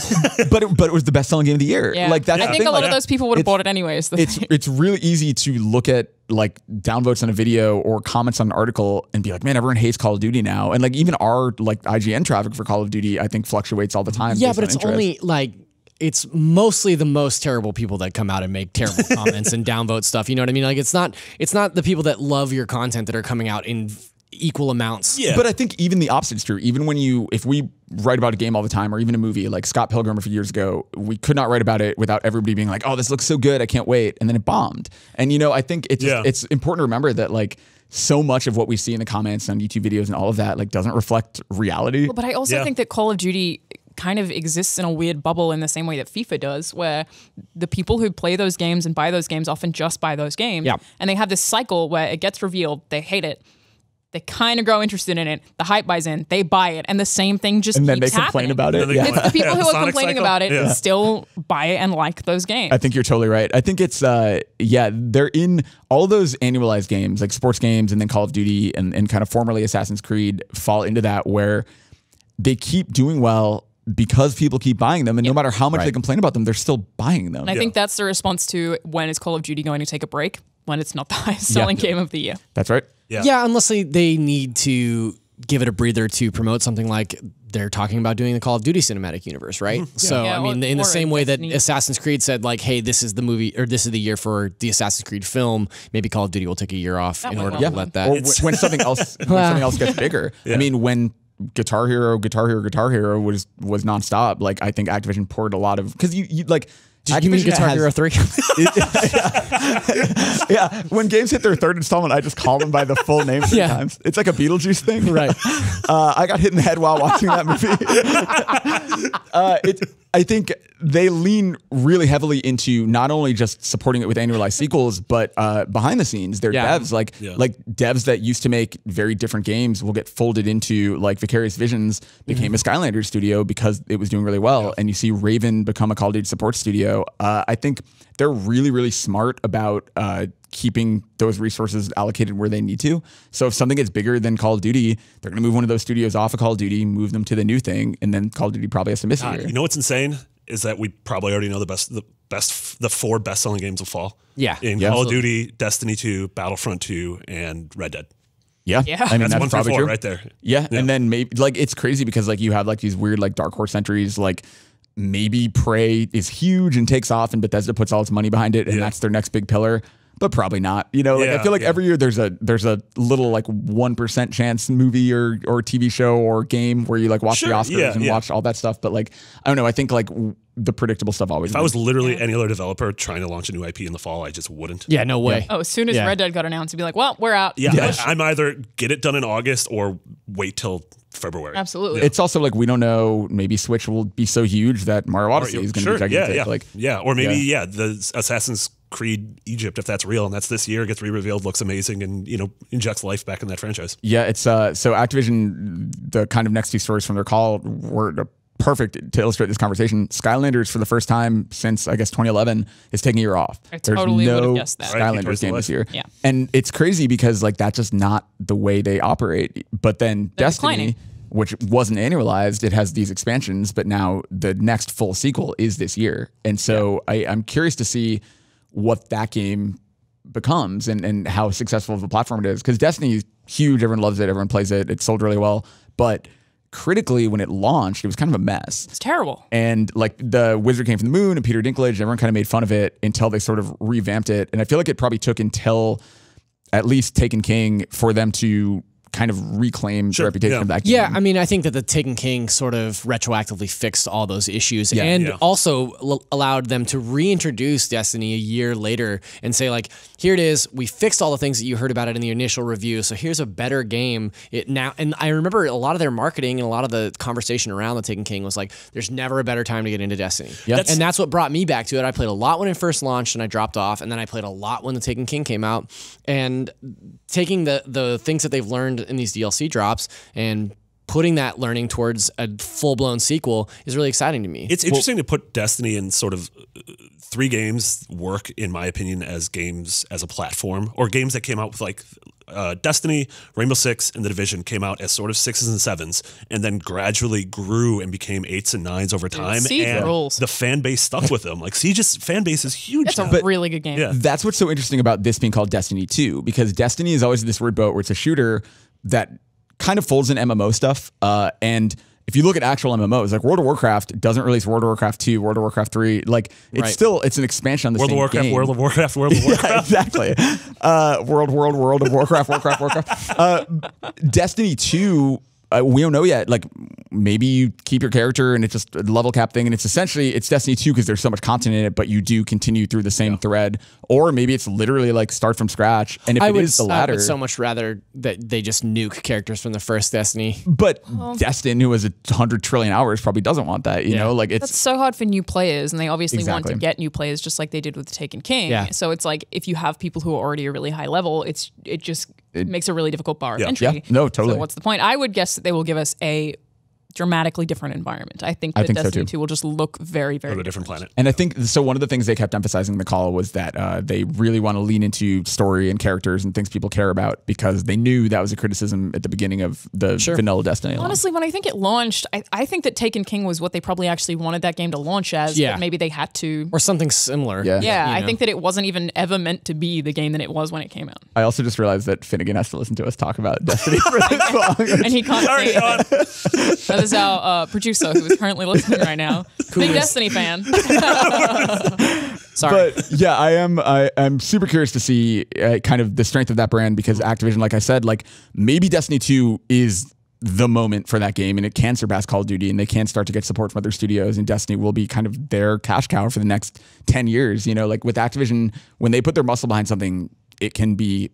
but it was the best selling game of the year. Yeah. Like that's I the think thing, a lot like, of those people would have bought it anyways. It's really easy to look at like downvotes on a video or comments on an article and be like, man, everyone hates Call of Duty now. And like even our like IGN traffic for Call of Duty, I think fluctuates all the time. Yeah, based but on it's interest. only like it's mostly the most terrible people that come out and make terrible comments and downvote stuff. You know what I mean? Like it's not the people that love your content that are coming out in equal amounts. Yeah. But I think even the opposite is true. Even if we write about a game all the time or even a movie like Scott Pilgrim a few years ago, we could not write about it without everybody being like, oh, this looks so good, I can't wait. And then it bombed. And you know, I think it's important to remember that like so much of what we see in the comments on YouTube videos and all of that like doesn't reflect reality. But I also think that Call of Duty kind of exists in a weird bubble in the same way that FIFA does, where the people who play those games and buy those games often just buy those games. Yeah. And they have this cycle where it gets revealed, they hate it. They kind of grow interested in it. The hype buys in. They buy it, and the same thing just and then keeps they complain happening. about it. It's the people who are Sonic complaining cycle. about it still buy it and like those games. I think you're totally right. I think it's they're in all those annualized games like sports games and then Call of Duty and kind of formerly Assassin's Creed fall into that where they keep doing well because people keep buying them, and no matter how much they complain about them, they're still buying them. And I think that's the response to when is Call of Duty going to take a break? When it's not the highest selling game of the year. That's right. Yeah, unless they need to give it a breather to promote something like they're talking about doing the Call of Duty cinematic universe, right? So, Yeah, I mean, in the or same way that Destiny. Assassin's Creed said, like, hey, this is the movie, or this is the year for the Assassin's Creed film, maybe Call of Duty will take a year off in order to let that. Or when something else gets bigger. I mean, when Guitar Hero was nonstop, like I think Activision poured a lot of, because you like. Did you mean Guitar Hero 3? Yeah, when games hit their third installment, I just call them by the full name sometimes. It's like a Beetlejuice thing. Right. I got hit in the head while watching that movie. I think they lean really heavily into not only just supporting it with annualized sequels, but behind the scenes, their devs, like devs that used to make very different games will get folded into like Vicarious Visions became a Skylanders studio because it was doing really well. And you see Raven become a Call of Duty support studio. I think they're really, really smart about keeping those resources allocated where they need to. So if something gets bigger than Call of Duty, they're going to move one of those studios off of Call of Duty, move them to the new thing, and then Call of Duty probably has to miss a year. You know what's insane is that we probably already know the four best-selling games of fall. Yeah. In Call of Duty, Destiny 2, Battlefront 2, and Red Dead. Yeah. I mean, that's 1 through probably 4 true. right there. Yeah. And then maybe like it's crazy because like you have like these weird like dark horse entries, like maybe Prey is huge and takes off and Bethesda puts all its money behind it and that's their next big pillar. But probably not. You know, like I feel like every year there's a little like 1% chance movie or TV show or game where you like watch the Oscars and watch all that stuff. But like I don't know, I think like the predictable stuff always. If I was literally any other developer trying to launch a new IP in the fall, I just wouldn't. Yeah, no way. Oh, as soon as Red Dead got announced, it'd be like, well, we're out. Yeah, I'm either get it done in August or wait till February. Absolutely. It's also like we don't know. Maybe Switch will be so huge that Mario Odyssey is going to be gigantic. Or maybe the Assassin's Creed Egypt, if that's real and that's this year, gets re-revealed, looks amazing, and injects life back in that franchise. Yeah, it's so Activision. The kind of next two stories from their call were perfect to illustrate this conversation. Skylanders, for the first time since I guess 2011, is taking a year off. I totally would have guessed that. Skylanders game this year. Yeah, and it's crazy because like that's just not the way they operate. But then Destiny, which wasn't annualized, it has these expansions, but now the next full sequel is this year, and so I'm curious to see what that game becomes and how successful of a platform it is. Because Destiny is huge, everyone loves it, everyone plays it, it sold really well, but critically when it launched, it was kind of a mess. It's terrible. And like the Wizard Came from the Moon and Peter Dinklage, everyone kind of made fun of it until they sort of revamped it. And I feel like it probably took until at least Taken King for them to kind of reclaim the reputation of that game. Yeah, I mean, I think that the Taken King sort of retroactively fixed all those issues and also allowed them to reintroduce Destiny a year later and say, like, here it is. We fixed all the things that you heard about it in the initial review. So here's a better game. And I remember a lot of their marketing and a lot of the conversation around the Taken King was like, there's never a better time to get into Destiny. And that's what brought me back to it. I played a lot when it first launched and I dropped off. And then I played a lot when the Taken King came out. And taking the things that they've learned in these DLC drops and putting that learning towards a full-blown sequel is really exciting to me. It's interesting to put Destiny in sort of 3 games work, in my opinion, as games as a platform, or games that came out with like Destiny, Rainbow Six, and The Division came out as sort of 6s and 7s, and then gradually grew and became 8s and 9s over time. Siege and rules. the fan base stuck with them. Like Siege's fan base is huge. It's now. a really good game. Yeah. That's what's so interesting about this being called Destiny 2, because Destiny is always this weird boat where it's a shooter that kind of folds in MMO stuff. And if you look at actual MMOs, like World of Warcraft doesn't release World of Warcraft 2, World of Warcraft 3. Like it's it's an expansion on the World same of Warcraft, game. World of Warcraft, World of Warcraft. Yeah, exactly. World of Warcraft, Warcraft. Destiny 2, we don't know yet. Like maybe you keep your character and it's just a level cap thing, and it's Destiny 2 because there's so much content in it, but you do continue through the same thread. Or maybe it's literally like start from scratch. And if it is the latter, I would so much rather that they just nuke characters from the first Destiny. But Destin, who has 100 trillion hours, probably doesn't want that. You know, like That's so hard for new players, and they obviously want Exactly. to get new players just like they did with the Taken King. Yeah. So it's like if you have people who are already a really high level, it makes a really difficult bar of entry. Yeah. No, totally. So what's the point? I would guess that they will give us a dramatically different environment. I think that think so, Destiny too. 2 will just look very, very On a different planet. And I think so. One of the things they kept emphasizing in the call was that they really want to lean into story and characters and things people care about, because they knew that was a criticism at the beginning of the vanilla Destiny. Honestly, when I think it launched, I think that Taken King was what they probably actually wanted that game to launch as. Yeah. But maybe they had to. Or something similar. Yeah. Yeah, You I know. think that it wasn't even ever meant to be the game that it was when it came out. I also just realized that Finnegan has to listen to us talk about Destiny for this long. And he can't Sorry, say it. Sean. That is our producer who is currently listening right now. Big Destiny fan. Sorry. But yeah, I'm super curious to see kind of the strength of that brand, because Activision, like I said, like maybe Destiny 2 is the moment for that game, and it can surpass Call of Duty, and they can start to get support from other studios, and Destiny will be kind of their cash cow for the next 10 years. You know, like with Activision, when they put their muscle behind something, it can be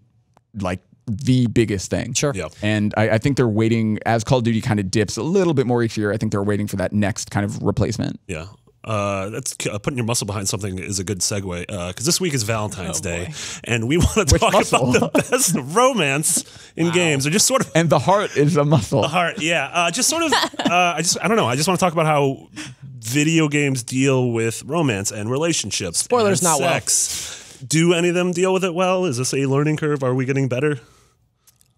like the biggest thing. Sure. Yeah. And I think they're waiting, as Call of Duty kind of dips a little bit more each year, I think they're waiting for that next kind of replacement. Yeah. That's putting your muscle behind something is a good segue, because this week is Valentine's Day, and we want to talk muscle? about the best romance in games, or just sort of And the heart is a muscle. the heart. Yeah, just sort of. I don't know. I just want to talk about how video games deal with romance and relationships. Spoilers, and not well. sex. Do any of them deal with it well? Is this a learning curve? Are we getting better?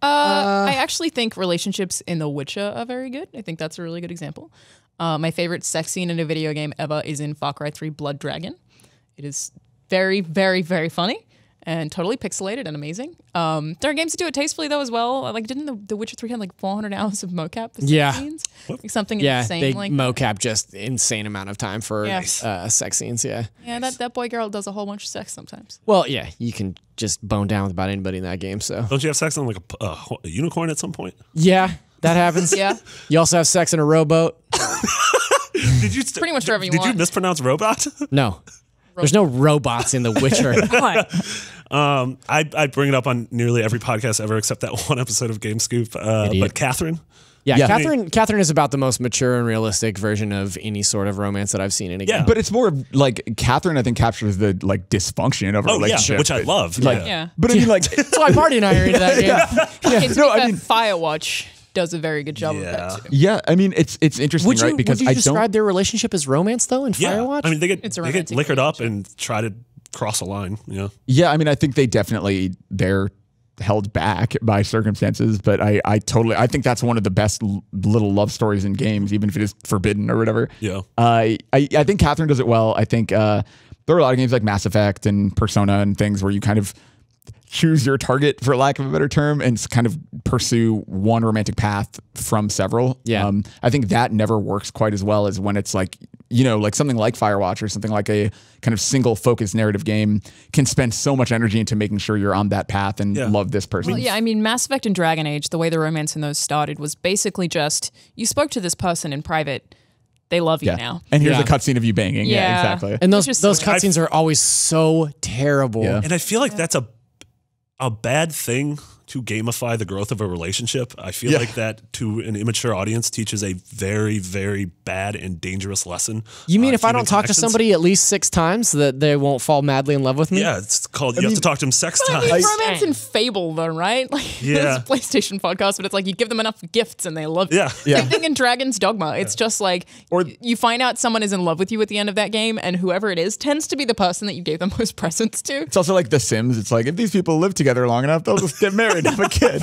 I actually think relationships in The Witcher are very good. I think that's a really good example. My favorite sex scene in a video game ever is in Far Cry 3 Blood Dragon. It is very, very, very funny and totally pixelated and amazing. There are games that do it tastefully though as well. Like didn't the Witcher 3 have like 400 hours of mocap for sex scenes? Like something insane they like mocap just insane amount of time for Yes. sex scenes. Yeah. yeah, that boy girl does a whole bunch of sex sometimes. Well, yeah, you can just bone down with about anybody in that game. So Don't you have sex on like a unicorn at some point? yeah, that happens. Yeah. You also have sex in a rowboat. Did you Pretty much wherever you Did want. you mispronounce robot? No, there's no robots in The Witcher. I bring it up on nearly every podcast ever except that one episode of Game Scoop. But Catherine. Yeah, Yeah. Catherine is about the most mature and realistic version of any sort of romance that I've seen in a game. But it's more of like Catherine, I think, captures the like dysfunction of a Oh yeah, relationship. which I love. Like, Yeah. But I mean, like, That's why Marty and I are into that game. Okay, to No, be I fair, mean- Firewatch does a very good job of Yeah. that too. yeah, I mean, it's interesting, Would you, right? Because would you I describe don't. their relationship as romance though in Yeah. Firewatch? I mean, they It's a get romantic liquored up and try to cross a line. Yeah. Yeah, I mean, I think they're held back by circumstances, but I think that's one of the best little love stories in games, even if it is forbidden or whatever. Yeah. I think Catherine does it well. I think there are a lot of games like Mass Effect and Persona and things where you kind of choose your target, for lack of a better term, and kind of pursue one romantic path from several. Yeah. I think that never works quite as well as when it's like you know, like something like Firewatch or something like a kind of single focused narrative game can spend so much energy into making sure you're on that path and love this person. Well, yeah, I mean, Mass Effect and Dragon Age, the way the romance in those started was basically just you spoke to this person in private, they love you now. And here's a cutscene of you banging. Yeah, exactly. And those cutscenes are always so terrible. Yeah. And I feel like that's a bad thing to gamify the growth of a relationship. I feel like that to an immature audience teaches a very, very bad and dangerous lesson. You mean if I don't talk to somebody at least 6 times that they won't fall madly in love with me? Yeah, it's called, you have to talk to them sex But times. I mean, romance and Fable, though, right? Like, this PlayStation podcast, but it's like you give them enough gifts and they love you. Yeah. Same thing in Dragon's Dogma. It's just like, or you find out someone is in love with you at the end of that game, and whoever it is tends to be the person that you gave the most presents to. It's also like The Sims. It's like if these people live together long enough, they'll just get married and have a kid.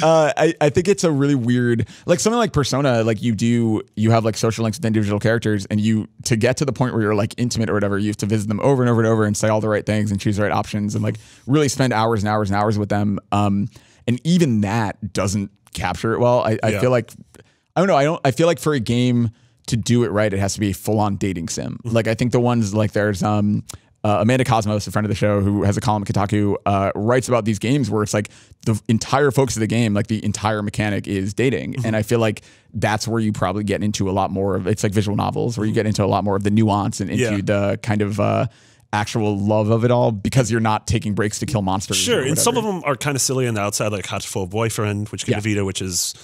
I think it's a really weird, like something like Persona, like you have like social links with individual characters, and to get to the point where you're like intimate or whatever, you have to visit them over and over and over and say all the right things and choose the right options and like really spend hours and hours and hours with them. And even that doesn't capture it well. I feel like, I don't know. I feel like for a game to do it right, it has to be a full on dating sim. Like I think the ones like there's, Amanda Cosmos, a friend of the show who has a column at Kotaku, writes about these games where it's like the entire focus of the game, like the entire mechanic is dating. And I feel like that's where you probably get into a lot more of, it's like visual novels where you get into a lot more of the nuance and into the kind of actual love of it all because you're not taking breaks to kill monsters. Sure, and some of them are kind of silly on the outside, like Hatchful Boyfriend, which came to Vita, which is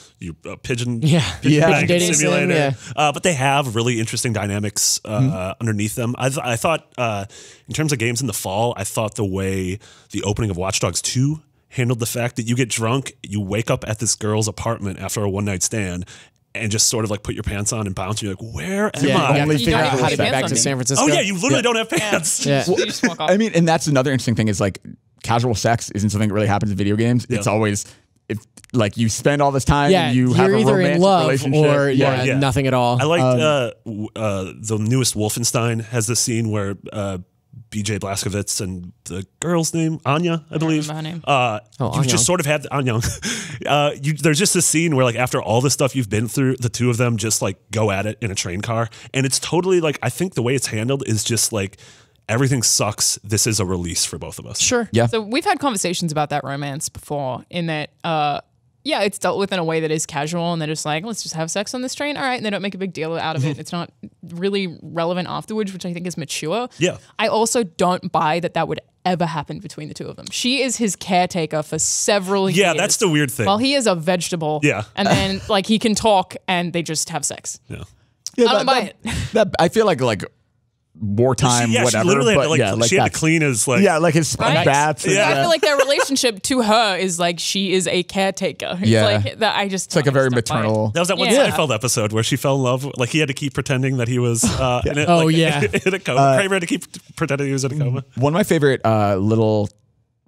pigeon dating simulator. But they have really interesting dynamics underneath them. I thought, in terms of games in the fall, I thought the way the opening of Watch Dogs 2 handled the fact that you get drunk, you wake up at this girl's apartment after a one-night stand, and just sort of like put your pants on and bounce. You're like, where am I? Only figure out how to get back to San Francisco. Oh yeah, you literally don't have pants. Yeah. You just walk off. I mean, and that's another interesting thing is like casual sex isn't something that really happens in video games. It's always if like you spend all this time and you have a either romantic in love relationship or nothing at all. I liked the newest Wolfenstein has this scene where BJ Blazkowicz and the girl's name, Anya, I believe. remember her name. You Anya. just sort of have Anya. There's just this scene where like after all the stuff you've been through, the two of them just like go at it in a train car. And it's totally like, I think the way it's handled is just like, everything sucks. This is a release for both of us. Sure. Yeah. So we've had conversations about that romance before in that, it's dealt with in a way that is casual and they're just like, let's just have sex on this train. All right. And they don't make a big deal out of it. It's not really relevant afterwards, which I think is mature. Yeah. I also don't buy that would ever happen between the two of them. She is his caretaker for several years. Yeah, that's the weird thing. While he is a vegetable. Yeah. And then like he can talk and they just have sex. Yeah. Yeah, I don't buy it. That I feel like wartime, She whatever. literally but had to, she had to clean his like. Yeah, like his sponge Right? baths. And, I feel like their relationship to her is like she is a caretaker. It's Yeah. like that. I just it's like a very maternal. That was that one Yeah. Seinfeld episode where she fell in love. Like he had to keep pretending that he was in a, Oh, like, yeah. in a coma. Kramer had to keep pretending he was in a coma. One of my favorite little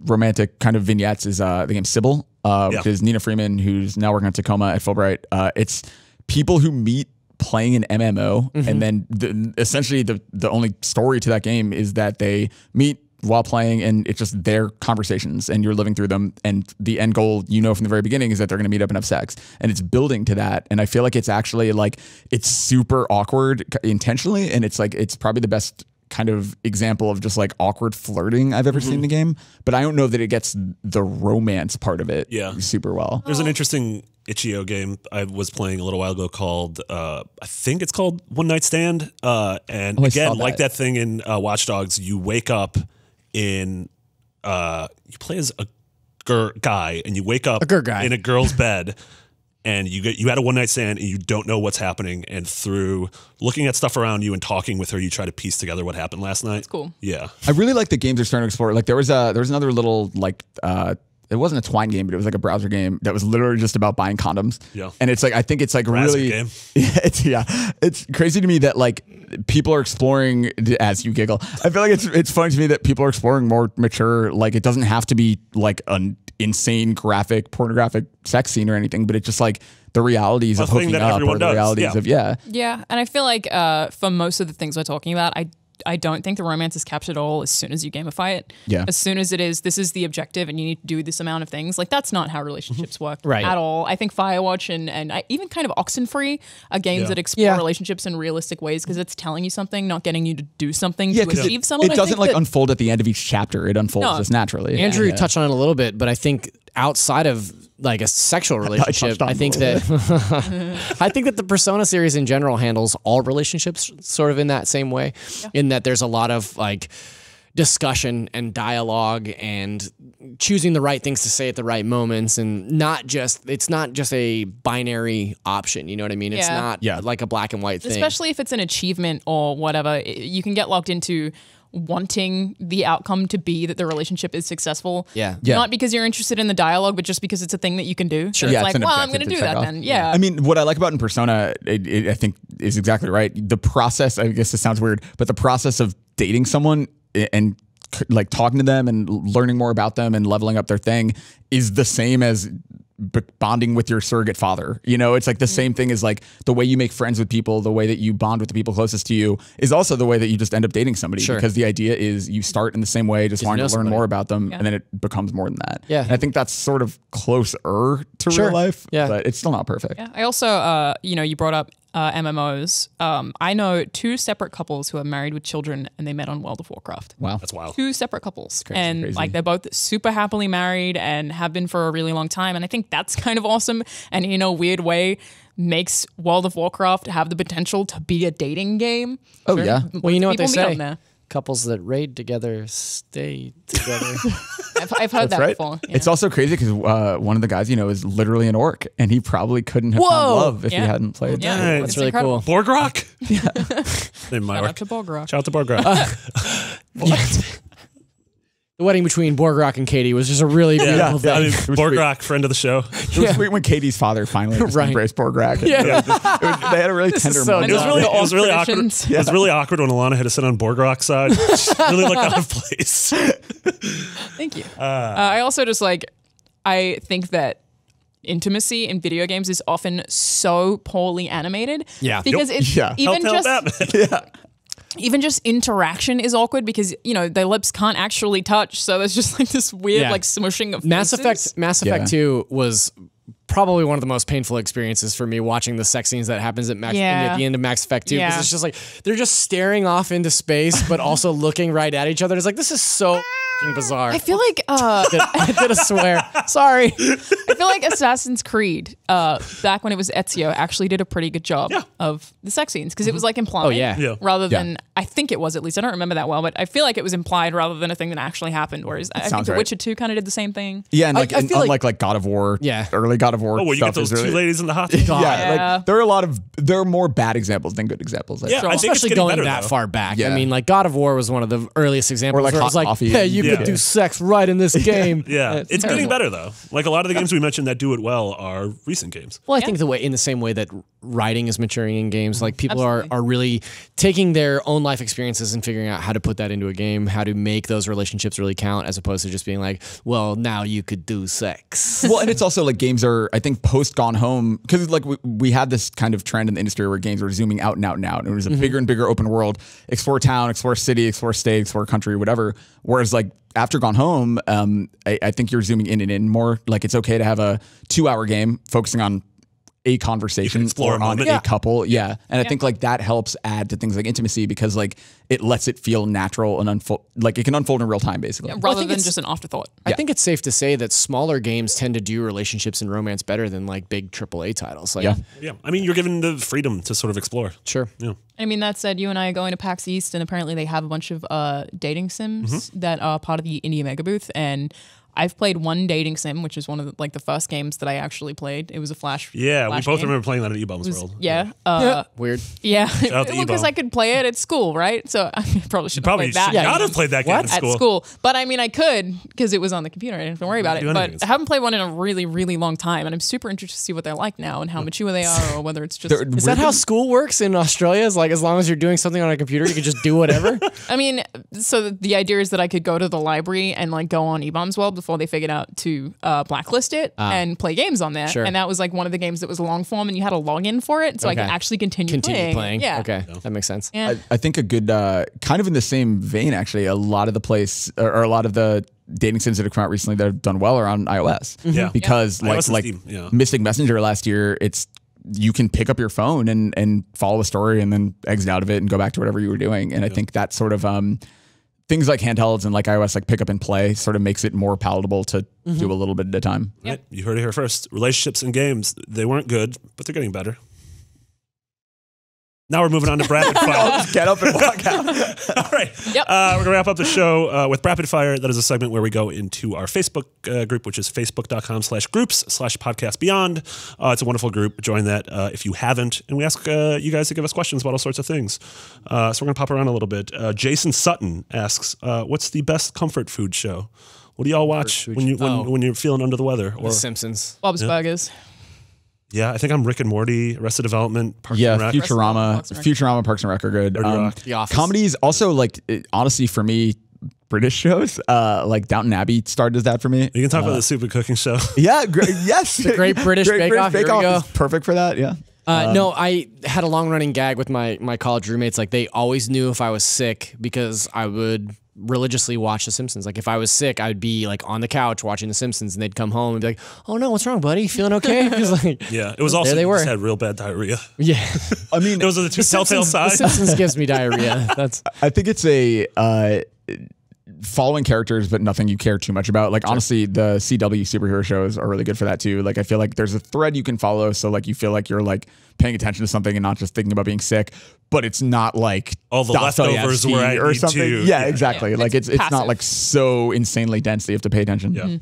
romantic kind of vignettes is the game Sybil, which is Nina Freeman, who's now working on Tacoma at Fulbright. It's people who meet playing an MMO, and then essentially the only story to that game is that they meet while playing, and it's just their conversations, and you're living through them. And the end goal, from the very beginning, is that they're going to meet up and have sex, and it's building to that. And I feel like it's actually like it's super awkward intentionally, and it's like it's probably the best kind of example of just like awkward flirting I've ever seen in the game. But I don't know that it gets the romance part of it super well. There's an interesting itch.io game I was playing a little while ago called I think it's called One Night Stand. And again, like that thing in Watch Dogs, you wake up in you play as a guy and you wake up in a girl's bed. And you had a one night stand and you don't know what's happening. And through looking at stuff around you and talking with her, you try to piece together what happened last night. That's cool. Yeah. I really like the games they're starting to explore. Like there was another little like it wasn't a Twine game, but it was like a browser game that was literally just about buying condoms. Yeah. And it's like I think it's like really game. It's crazy to me that like people are exploring as you giggle. I feel like it's funny to me that people are exploring more mature, like it doesn't have to be like an insane graphic pornographic sex scene or anything, but it's just like the realities of hooking up or the realities of Yeah, and I feel like for most of the things we're talking about, I I don't think the romance is captured at all as soon as you gamify it. Yeah. As soon as it is, this is the objective and you need to do this amount of things. Like, that's not how relationships work Right. at all. I think Firewatch and even kind of Oxenfree are games that explore Yeah. relationships in realistic ways because it's telling you something, not getting you to do something Yeah, to 'cause achieve something. it doesn't I think that- unfold at the end of each chapter. It unfolds No. just naturally. Andrew Yeah. touched on it a little bit, but I think outside of like a sexual relationship, touched on I think it that I think that the Persona series in general handles all relationships sort of in that same way, in that there's a lot of like discussion and dialogue and choosing the right things to say at the right moments, and it's not just a binary option. You know what I mean? It's Yeah. not like a black and white thing. especially if it's an achievement or whatever, you can get locked into wanting the outcome to be that the relationship is successful. Yeah. Yeah. Not because you're interested in the dialogue, but just because it's a thing that you can do. Sure. Yeah, It's it's like, an well, I'm objective going to to do check that off. then. Yeah. I mean, what I like about in Persona, I think is exactly right. The process, I guess it sounds weird, but the process of dating someone and like talking to them and learning more about them and leveling up their thing is the same as bonding with your surrogate father. You know, it's like the same thing as like the way you make friends with people, the way that you bond with the people closest to you is also the way that you just end up dating somebody. Sure. Because the idea is you start in the same way, just wanting know to learn somebody. more about them, and then it becomes more than that. Yeah. And I think that's sort of closer to Sure. real life, Yeah. but it's still not perfect. I also, you brought up MMOs. I know two separate couples who are married with children and they met on World of Warcraft. Wow. That's wild. Two separate couples. And crazy. like they're both super happily married and have been for a really long time. And I think that's kind of awesome. And in a weird way, makes World of Warcraft have the potential to be a dating game. Oh, yeah. well, you know what they People meet say. on there. Couples that raid together stay together. I've heard that Right. before. Yeah. It's also crazy because one of the guys, is literally an orc, and he probably couldn't have found Whoa! love if he Yeah. hadn't played. Yeah, Dang. it's That's really incredible. cool. Borgrok? They might Shout work. out to Borgrok. Shout out to Borgrok. The wedding between Borgrok and Katie was just a really beautiful thing. I mean, was Borgrok, friend of the show. It was sweet when Katie's father finally just Right. embraced Borgrak. Yeah. They had a really tender so moment. It was dumb. really, The it was really awkward. traditions. It was really awkward when Alana had to sit on Borgrok's side. She really looked out of place. Thank you. I also just I think that intimacy in video games is often so poorly animated. Yeah. Because it's Yeah. even Telltale just Batman. even just interaction is awkward because their lips can't actually touch, so there's just like this weird Yeah. smushing of Mass faces. Effect Yeah. 2 was probably one of the most painful experiences for me watching the sex scenes that happens at at the end of Mass Effect 2 because Yeah. it's just like they're just staring off into space but also looking right at each other. It's like this is so f***ing bizarre. I feel like I did a swear. Sorry. I feel like Assassin's Creed, back when it was Ezio, actually did a pretty good job of the sex scenes because it was like implied. Oh, yeah. Yeah. Rather Yeah. than, I think it was at least, I don't remember that well, but I feel like it was implied rather than a thing that actually happened. Whereas I think sounds The right. Witcher 2 kind of did the same thing. Yeah, and I and feel like- unlike God of War, Yeah. early God of War. Oh, well, you get stuff those is two really, ladies in the hot tub. Yeah, Yeah. like there are more bad examples than good examples. Yeah, I think it's Especially getting going better, that though. far back. Yeah. I mean, like God of War was one of the earliest examples. Or like where it Hot was like, Coffee yeah, and- you Yeah. could do sex right in this game. Yeah, it's getting terrible. better though. Like a lot of the games we mentioned that do it well are recent games. Well, I think in the same way that writing is maturing in games, like people Absolutely. are really taking their own life experiences and figuring out how to put that into a game, how to make those relationships really count, as opposed to just being like, well, now you could do sex. Well, and it's also like games are, I think, post Gone Home, because like we had this kind of trend in the industry where games were zooming out and out and out. And it was a bigger and bigger open world, explore town, explore city, explore state, explore country, whatever. Whereas like after Gone Home, I think you're zooming in and in more. Like it's okay to have a 2-hour game focusing on a conversation explore or a on moment. a couple. Yeah. And I think like that helps add to things like intimacy because like it lets it feel natural and unfold, like it can unfold in real time basically. Rather think than it's- just an afterthought. I think it's safe to say that smaller games tend to do relationships and romance better than like big AAA titles. Like, Yeah. Yeah, I mean, you're given the freedom to sort of explore. sure. Yeah. I mean, that said, you and I are going to PAX East, and apparently they have a bunch of dating sims that are part of the Indie Mega Booth. And I've played one dating sim, which is one of the first games that I actually played. It was a Flash. Yeah, we Flash both game. remember playing that at E-Bombs World. Yeah. Weird. Yeah. out to Because Ebo. I could play it at school, right? So I probably should have Probably played that should not game have played that game What? at at school. school. But I mean, I could because it was on the computer. I didn't have to worry about it. do But anything. I haven't played one in a really, really long time. And I'm super interested to see what they're like now and how mature they are or whether it's just. Is that how school works in Australia? Is like as long as you're doing something on a computer, you can just do whatever? I mean, so the idea is that I could go to the library and like go on eBombs World before they figured out to blacklist it and play games on there. Sure. And that was like one of the games that was long form, and you had a login for it, so I could actually continue playing. Yeah. Okay, that makes sense. Yeah. I think a good, kind of in the same vein, actually, a lot of the dating sims that have come out recently that have done well are on iOS. Yeah. Because iOS and like Steam, yeah. Mystic Messenger last year, you can pick up your phone and follow a story and then exit out of it and go back to whatever you were doing. And I think that sort of things like handhelds and like iOS, like pick up and play, sort of makes it more palatable to do a little bit at a time. Right. You heard it here first. Relationships in games, they weren't good, but they're getting better. Now we're moving on to Rapid Fire. Get up and walk out. All right. Yep. We're going to wrap up the show with Rapid Fire. That is a segment where we go into our Facebook group, which is facebook.com/groups/podcastbeyond. It's a wonderful group. Join that if you haven't. And we ask you guys to give us questions about all sorts of things. So we're going to pop around a little bit. Jason Sutton asks, what's the best comfort food show? What do y'all watch when you're feeling under the weather? The Simpsons. Bob's Burgers. Yeah, I think I'm Rick and Morty, Arrested Development, Parks and Rec. Futurama, Parks and Rec are good. The Office. Comedies also, like, honestly, for me, British shows, like Downton Abbey started as that for me. You can talk about the stupid cooking show. Yeah, yes. The Great British Bake Off. Here we go. is perfect for that, yeah. No, I had a long running gag with my college roommates. Like, they always knew if I was sick because I would religiously watch The Simpsons. Like, if I was sick, I'd be like on the couch watching The Simpsons, and they'd come home and be like, "Oh no, what's wrong, buddy? You feeling okay?" Like, yeah, it was also there they were. Just had real bad diarrhea. Yeah, I mean, those are the two telltale The signs. Simpsons gives me diarrhea. That's I think it's a following characters, but nothing you care too much about. Like, honestly, the CW superhero shows are really good for that too. Like, I feel like there's a thread you can follow, so like you feel like you're like paying attention to something and not just thinking about being sick. But it's not like all the leftovers Dostoevsky where I or need something. to. Yeah, exactly. Yeah. Like it's passive. not like so insanely dense that you have to pay attention. Yeah.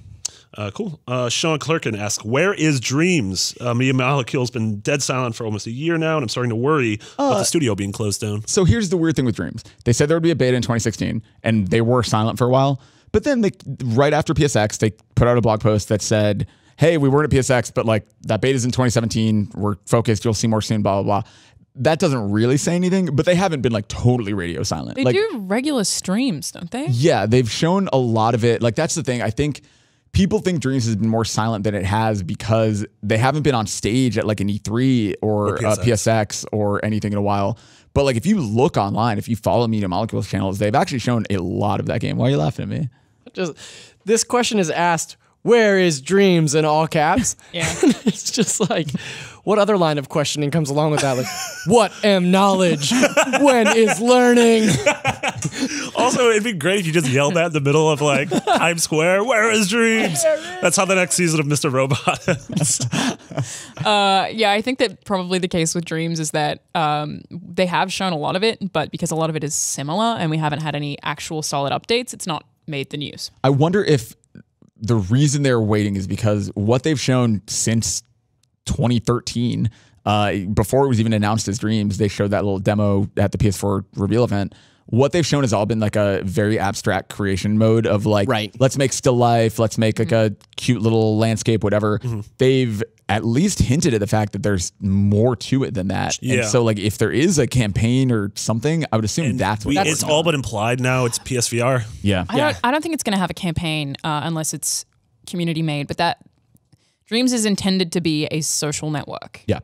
Cool. Sean Clerkin asks, where is Dreams? Media Molecule's been dead silent for almost a year now, and I'm starting to worry about the studio being closed down. So here's the weird thing with Dreams. They said there would be a beta in 2016, and they were silent for a while. But then right after PSX, they put out a blog post that said, hey, we weren't at PSX, but like that beta's in 2017. We're focused. You'll see more soon, blah, blah, blah. That doesn't really say anything, but they haven't been like totally radio silent. They like, do regular streams, don't they? Yeah, they've shown a lot of it. Like, that's the thing. I think people think Dreams has been more silent than it has because they haven't been on stage at like an E3 or PSX or anything in a while. But like, if you look online, if you follow Media Molecule's channels, they've actually shown a lot of that game. Why are you laughing at me? just this question is asked. Where is Dreams in all caps? Yeah. It's just like, what other line of questioning comes along with that? Like, what am knowledge? When is learning? Also, it'd be great if you just yelled that in the middle of like Times Square. Where is Dreams? That's how the next season of Mr. Robot ends. Yeah, I think that probably the case with Dreams is that they have shown a lot of it, but because a lot of it is similar and we haven't had any actual solid updates, it's not made the news. I wonder if the reason they're waiting is because what they've shown since 2013, before it was even announced as Dreams, they showed that little demo at the PS4 reveal event. What they've shown has all been like a very abstract creation mode of like, let's make still life, let's make like a cute little landscape, whatever. They've at least hinted at the fact that there's more to it than that. Yeah. And so like, if there is a campaign or something, I would assume that's what it's all but implied now. It's PSVR. Yeah. I don't think it's going to have a campaign unless it's community made, but that Dreams is intended to be a social network. Yeah.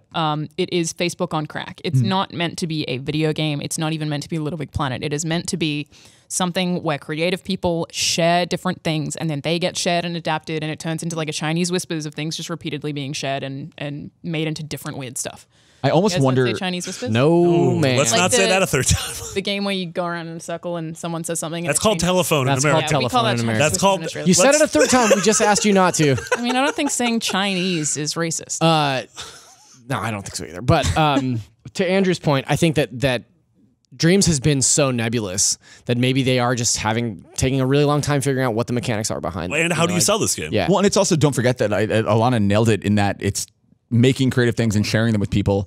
It is Facebook on crack. It's not meant to be a video game. It's not even meant to be Little Big Planet. It is meant to be something where creative people share different things and then they get shared and adapted and it turns into like a Chinese whispers of things just repeatedly being shared and made into different weird stuff. I almost You guys wonder. say Chinese whispers? No, man. Let's Like not say the- that a third time. The game where you go around in a circle and someone says something. and That's it called changes. telephone That's in called America. We call telephone that in Chinese America. That's whispers called- in Australia. You said it a third time. We just asked you not to. I mean, I don't think saying Chinese is racist. No, I don't think so either. But to Andrew's point, I think that Dreams has been so nebulous that maybe they are just taking a really long time figuring out what the mechanics are behind it. And how do you sell this game? Yeah. Well, and it's also, don't forget that Alana nailed it in that it's making creative things and sharing them with people.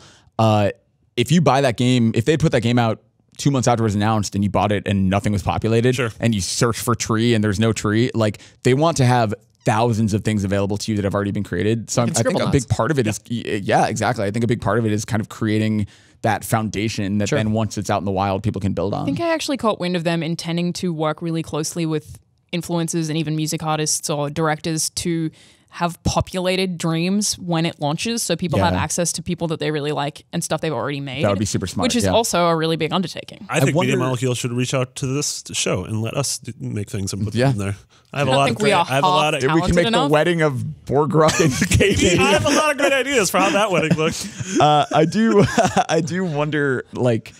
If you buy that game, if they'd put that game out 2 months after it was announced and you bought it and nothing was populated and you search for tree and there's no tree, like they want to have thousands of things available to you that have already been created. So I think a big part of it is, exactly. I think a big part of it is kind of creating that foundation that then once it's out in the wild, people can build on. I think I actually caught wind of them intending to work really closely with influencers and even music artists or directors to have populated Dreams when it launches, so people have access to people that they really like and stuff they've already made. That would be super smart, which is yeah. also a really big undertaking. I think Media wonder- Molecule should reach out to this show and let us make things and put Yeah. them in there. I have I a don't lot think of we great, are I have a lot of half We can make the enough? wedding of Borgrok and Katie. I have a lot of great ideas for how that wedding looks. I do I do wonder, like,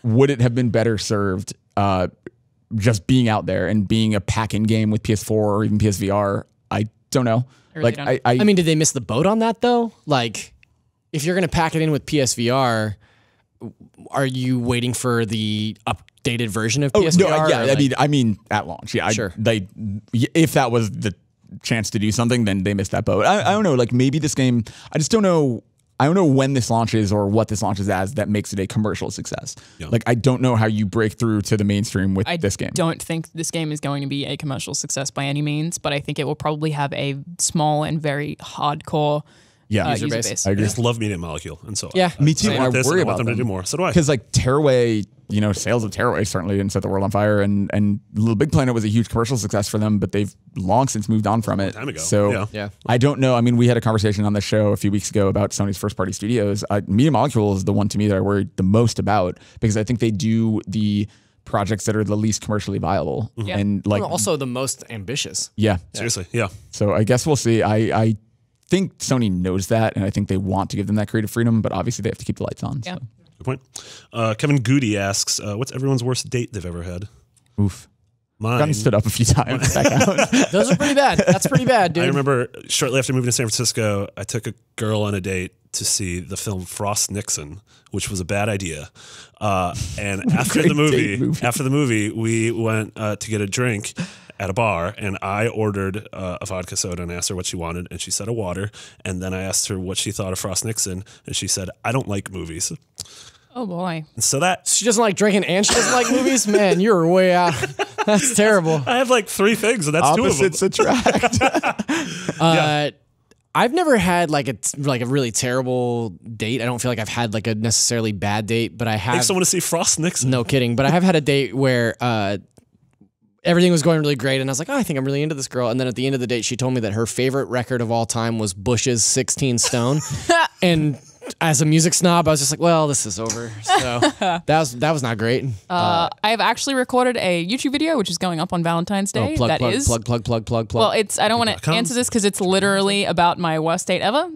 would it have been better served just being out there and being a pack-in game with PS4 or even PSVR? I don't know. really Like don't. I mean, did they miss the boat on that though? Like, if you're gonna pack it in with PSVR, are you waiting for the updated version of PSVR? no, yeah, or, like- I mean at launch. Yeah, Sure. If that was the chance to do something, then they missed that boat. I don't know. Like, maybe this game, I just don't know. I don't know when this launches or what this launches as that makes it a commercial success. Yeah. Like, I don't know how you break through to the mainstream with I this game. don't think this game is going to be a commercial success by any means, but I think it will probably have a small and very hardcore Yeah. user User base. base. I I agree. just love Media Molecule, and so Yeah. Me too. I and want I this, worry and I about want them to do more. So do I. Because like Tearaway, sales of Tearaway certainly didn't set the world on fire, and Little Big Planet was a huge commercial success for them, but they've long since moved on from it. time ago. So Yeah. I don't know. I mean, we had a conversation on the show a few weeks ago about Sony's first party studios. Media Molecule is the one to me that I worried the most about because I think they do the projects that are the least commercially viable, Yeah. and like also the most ambitious. yeah. Seriously, yeah. So I guess we'll see. I think Sony knows that, and I think they want to give them that creative freedom, but obviously they have to keep the lights on. Yeah. So. Good point. Kevin Goody asks, what's everyone's worst date they've ever had? Oof. Mine. Gotten stood up a few times. Back out. Those are pretty bad. That's pretty bad, dude. I remember shortly after moving to San Francisco, I took a girl on a date to see the film Frost Nixon, which was a bad idea. And after the movie, we went to get a drink at a bar, and I ordered a vodka soda and asked her what she wanted, and she said a water. And then I asked her what she thought of Frost Nixon, and she said, I don't like movies. Oh boy. And so that She doesn't like drinking and she doesn't like movies. Man, you're way out. That's terrible. I have like three things, and that's Opposites two of them. attract. I've never had like a really terrible date. I don't feel like I've had like a necessarily bad date, but I Take have. someone to see Frost Nixon. No kidding. But I have had a date where everything was going really great, and I was like, oh, I think I'm really into this girl. And then at the end of the date, she told me that her favorite record of all time was Bush's 16 Stone. And as a music snob, I was just like, well, this is over. So that was not great. I have actually recorded a YouTube video, which is going up on Valentine's Day. plug. Well, it's I don't want to answer this because it's literally about my worst date ever.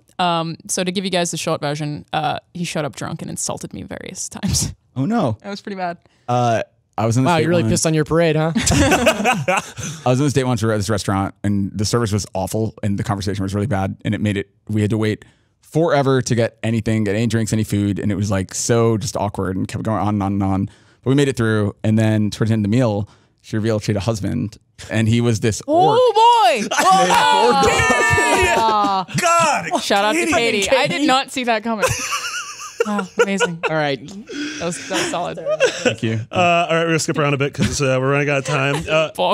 So to give you guys the short version, he showed up drunk and insulted me various times. Oh no. That was pretty bad. I was on this Wow, date you're really once. pissed on your parade, huh? I was on this date once at this restaurant, and the service was awful, and the conversation was really bad, and it made it. We had to wait forever to get anything, get any drinks, any food, and it was like so just awkward, and kept going on and on and on. But we made it through, and then towards the end of the meal, she revealed she had a husband, and he was this orc. Oh boy! God! Shout out to Katie. I did not see that coming. Wow, amazing. All right. That was solid. Thank you. All right, we're gonna skip around a bit because we're running out of time.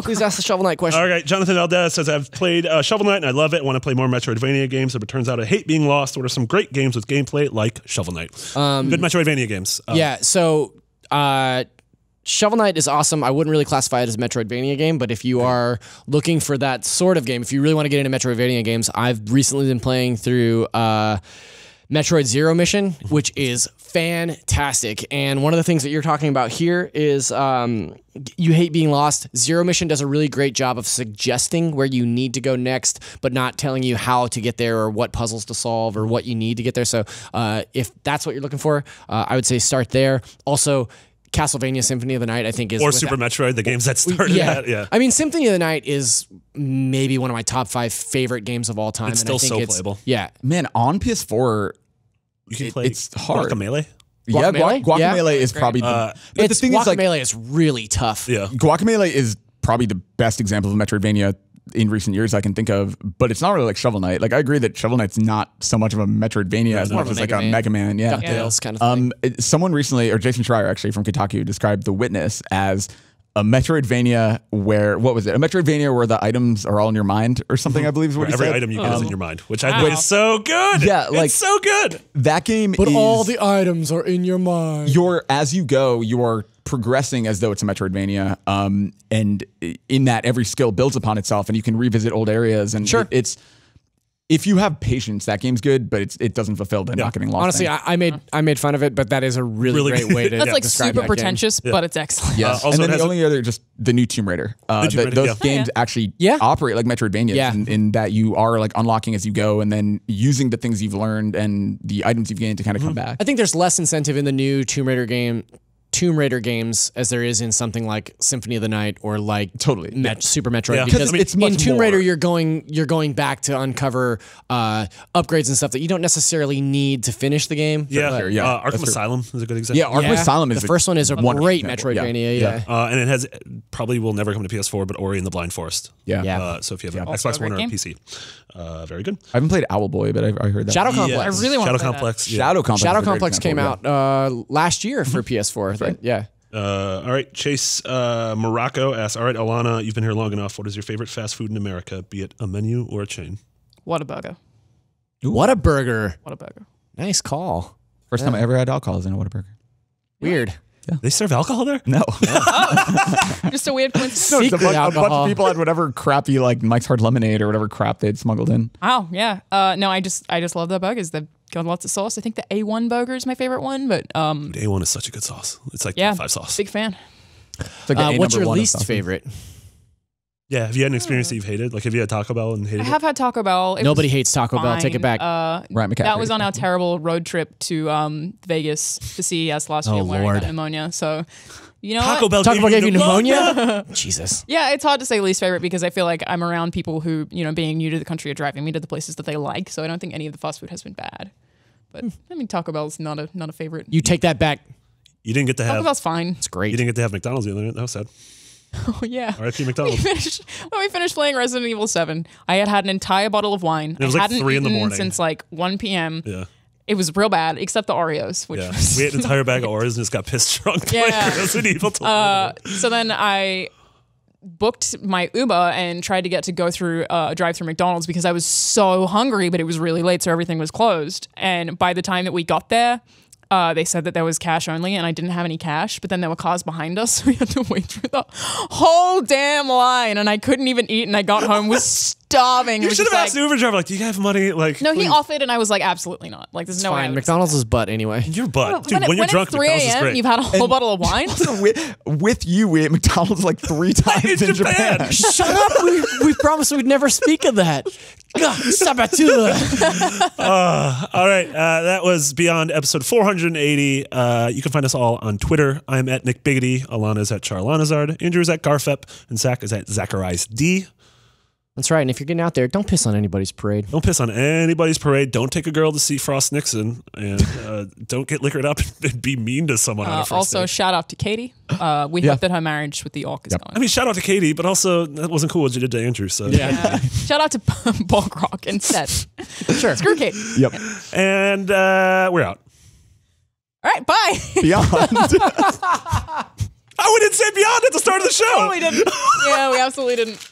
Please ask the Shovel Knight question. All right, Jonathan Valdez says, I've played Shovel Knight and I love it. I want to play more Metroidvania games, but it turns out I hate being lost. What are some great games with gameplay like Shovel Knight? Good Metroidvania games. Yeah, so Shovel Knight is awesome. I wouldn't really classify it as a Metroidvania game, but if you are looking for that sort of game, if you really want to get into Metroidvania games, I've recently been playing through Metroid Zero Mission, which is fantastic. And one of the things that you're talking about here is you hate being lost. Zero Mission does a really great job of suggesting where you need to go next, but not telling you how to get there or what puzzles to solve or what you need to get there. So if that's what you're looking for, I would say start there. Also, Castlevania Symphony of the Night, I think, is Or Super Metroid, the games that started that. Yeah. I mean, Symphony of the Night is maybe one of my top 5 favorite games of all time. It's and still I think so it's, playable. Yeah. Man, on PS4, You can play it's hard. Guacamelee. yeah, Guacamelee? Guacamelee is probably the. But the thing is, like, Guacamelee is really tough. Yeah. Guacamelee is probably the best example of Metroidvania in recent years I can think of, but it's not really like Shovel Knight. Like, I agree that Shovel Knight's not so much of a Metroidvania as much as like a Mega Man. Yeah. DuckTales kind of thing. Someone recently, or Jason Schreier actually from Kotaku, described The Witness as a Metroidvania where, what was it? A Metroidvania where the items are all in your mind or something, I believe is what he Every said. item you get is in your mind, which I think is so good. Yeah, like- it's so good. That game But is, all the items are in your mind. as you go, you are progressing as though it's a Metroidvania. And in that, every skill builds upon itself and you can revisit old areas. And Sure. it's, if you have patience, that game's good, but it doesn't fulfill the not getting lost. Honestly, thing. I made fun of it, but that is a really great way to That's like describe super that game. pretentious, but it's excellent. Yes. also and it then has the only other, just the new Tomb Raider. Tomb Raider, Those yeah. games actually Yeah. operate like Metroidvanias Yeah. in that you are like unlocking as you go and then using the things you've learned and the items you've gained to kind of come back. I think there's less incentive in the new Tomb Raider games as there is in something like Symphony of the Night or like Totally. Super Metroid Yeah. because 'Cause it's much in Tomb more. Raider you're going back to uncover upgrades and stuff that you don't necessarily need to finish the game. Yeah, Sure, yeah, Arkham that's true. Asylum is a good example. Yeah, Arkham Asylum is the first one is a wonderful great example. Metroidvania. Yeah. Yeah. And it has probably will never come to PS4, but Ori and the Blind Forest. Yeah. Yeah. So if you have an Also a Xbox One or great a game. PC, very good. I haven't played Owlboy, but I heard that. Shadow Yeah. Complex. I really want Shadow to play Complex. Yeah. Shadow Complex. Shadow is a great Complex came example, out last year for PS4. right. Yeah. All right, Chase Morocco asks, all right, Alana, you've been here long enough. What is your favorite fast food in America, be it a menu or a chain? Whataburger. What a burger. Whataburger. Nice call. First time I ever had alcohol is in a Whataburger. Weird. They serve alcohol there? No. Just a weird coincidence. No, it's a Secret bunch alcohol. of people had whatever crappy like Mike's Hard Lemonade or whatever crap they'd smuggled in. Wow, yeah. No, I just love their burgers. They've got lots of sauce. I think the A1 burger is my favorite one, but A1 is such a good sauce. It's like yeah, 5 sauce. big fan. It's like the A What's number your one of least sauce. favorite? Yeah, have you had an experience that you've hated? Like, have you had Taco Bell and hated I it? have had Taco Bell. It Nobody was hates Taco Bell. Take it fine. back. Right, McCaffrey. That was on our terrible road trip to Vegas for CES last year Oh, where I Lord. got pneumonia. So, you know Taco what? Bell Taco Bell gave you pneumonia? pneumonia? Jesus. Yeah, it's hard to say least favorite because I feel like I'm around people who, you know, being new to the country are driving me to the places that they like. So I don't think any of the fast food has been bad. But I mean, Taco Bell's not a favorite. You take that back. You didn't get to Taco have. Bell's fine. It's You great. didn't get to have McDonald's the other night. That was sad. Oh yeah. R.I.P. McDonald's. When we finished playing Resident Evil 7, I had an entire bottle of wine. It was I like hadn't 3 in the eaten morning. since like 1 p.m. Yeah. It was real bad, except the Oreos, which Yeah. was We ate an entire bag of Oreos and just got pissed drunk. Yeah. Like Resident Evil. So then I booked my Uber and tried to get to go through drive through McDonald's because I was so hungry, but it was really late, so everything was closed. And by the time that we got there, they said that there was cash only, and I didn't have any cash. But then there were cars behind us, so we had to wait through the whole damn line, and I couldn't even eat. And I got home was starving. It You was should just have asked the like, Uber driver, like, do you have money? Like, no, he please. offered, and I was like, absolutely not. Like, there's no way. I Fine. would McDonald's is butt anyway. Your butt. Dude, when when you're it's drunk, 3 McDonald's is a.m., great. you've had a whole bottle of wine. with you, we ate McDonald's like 3 times in Japan. Shut up. We promised we'd never speak of that. God, Sabatula. All right, that was Beyond episode 480. You can find us all on Twitter. I'm at Nick Biggity. Alana's at Charlanazard. Andrew's at Garfep. And Zach is at Zacharias D. That's right. And if you're getting out there, don't piss on anybody's parade. Don't piss on anybody's parade. Don't take a girl to see Frost Nixon. And don't get liquored up and be mean to someone on a first Also, date. shout out to Katie. We hope that her marriage with the orc is I going. mean, shout out to Katie, but also that wasn't cool what you did to Andrew. So Shout out to Bog Rock instead. Sure. Screw Katie. Yep. And we're out. All right, bye. Beyond. Oh, we didn't say Beyond at the start of the show. We didn't. Yeah, we absolutely didn't.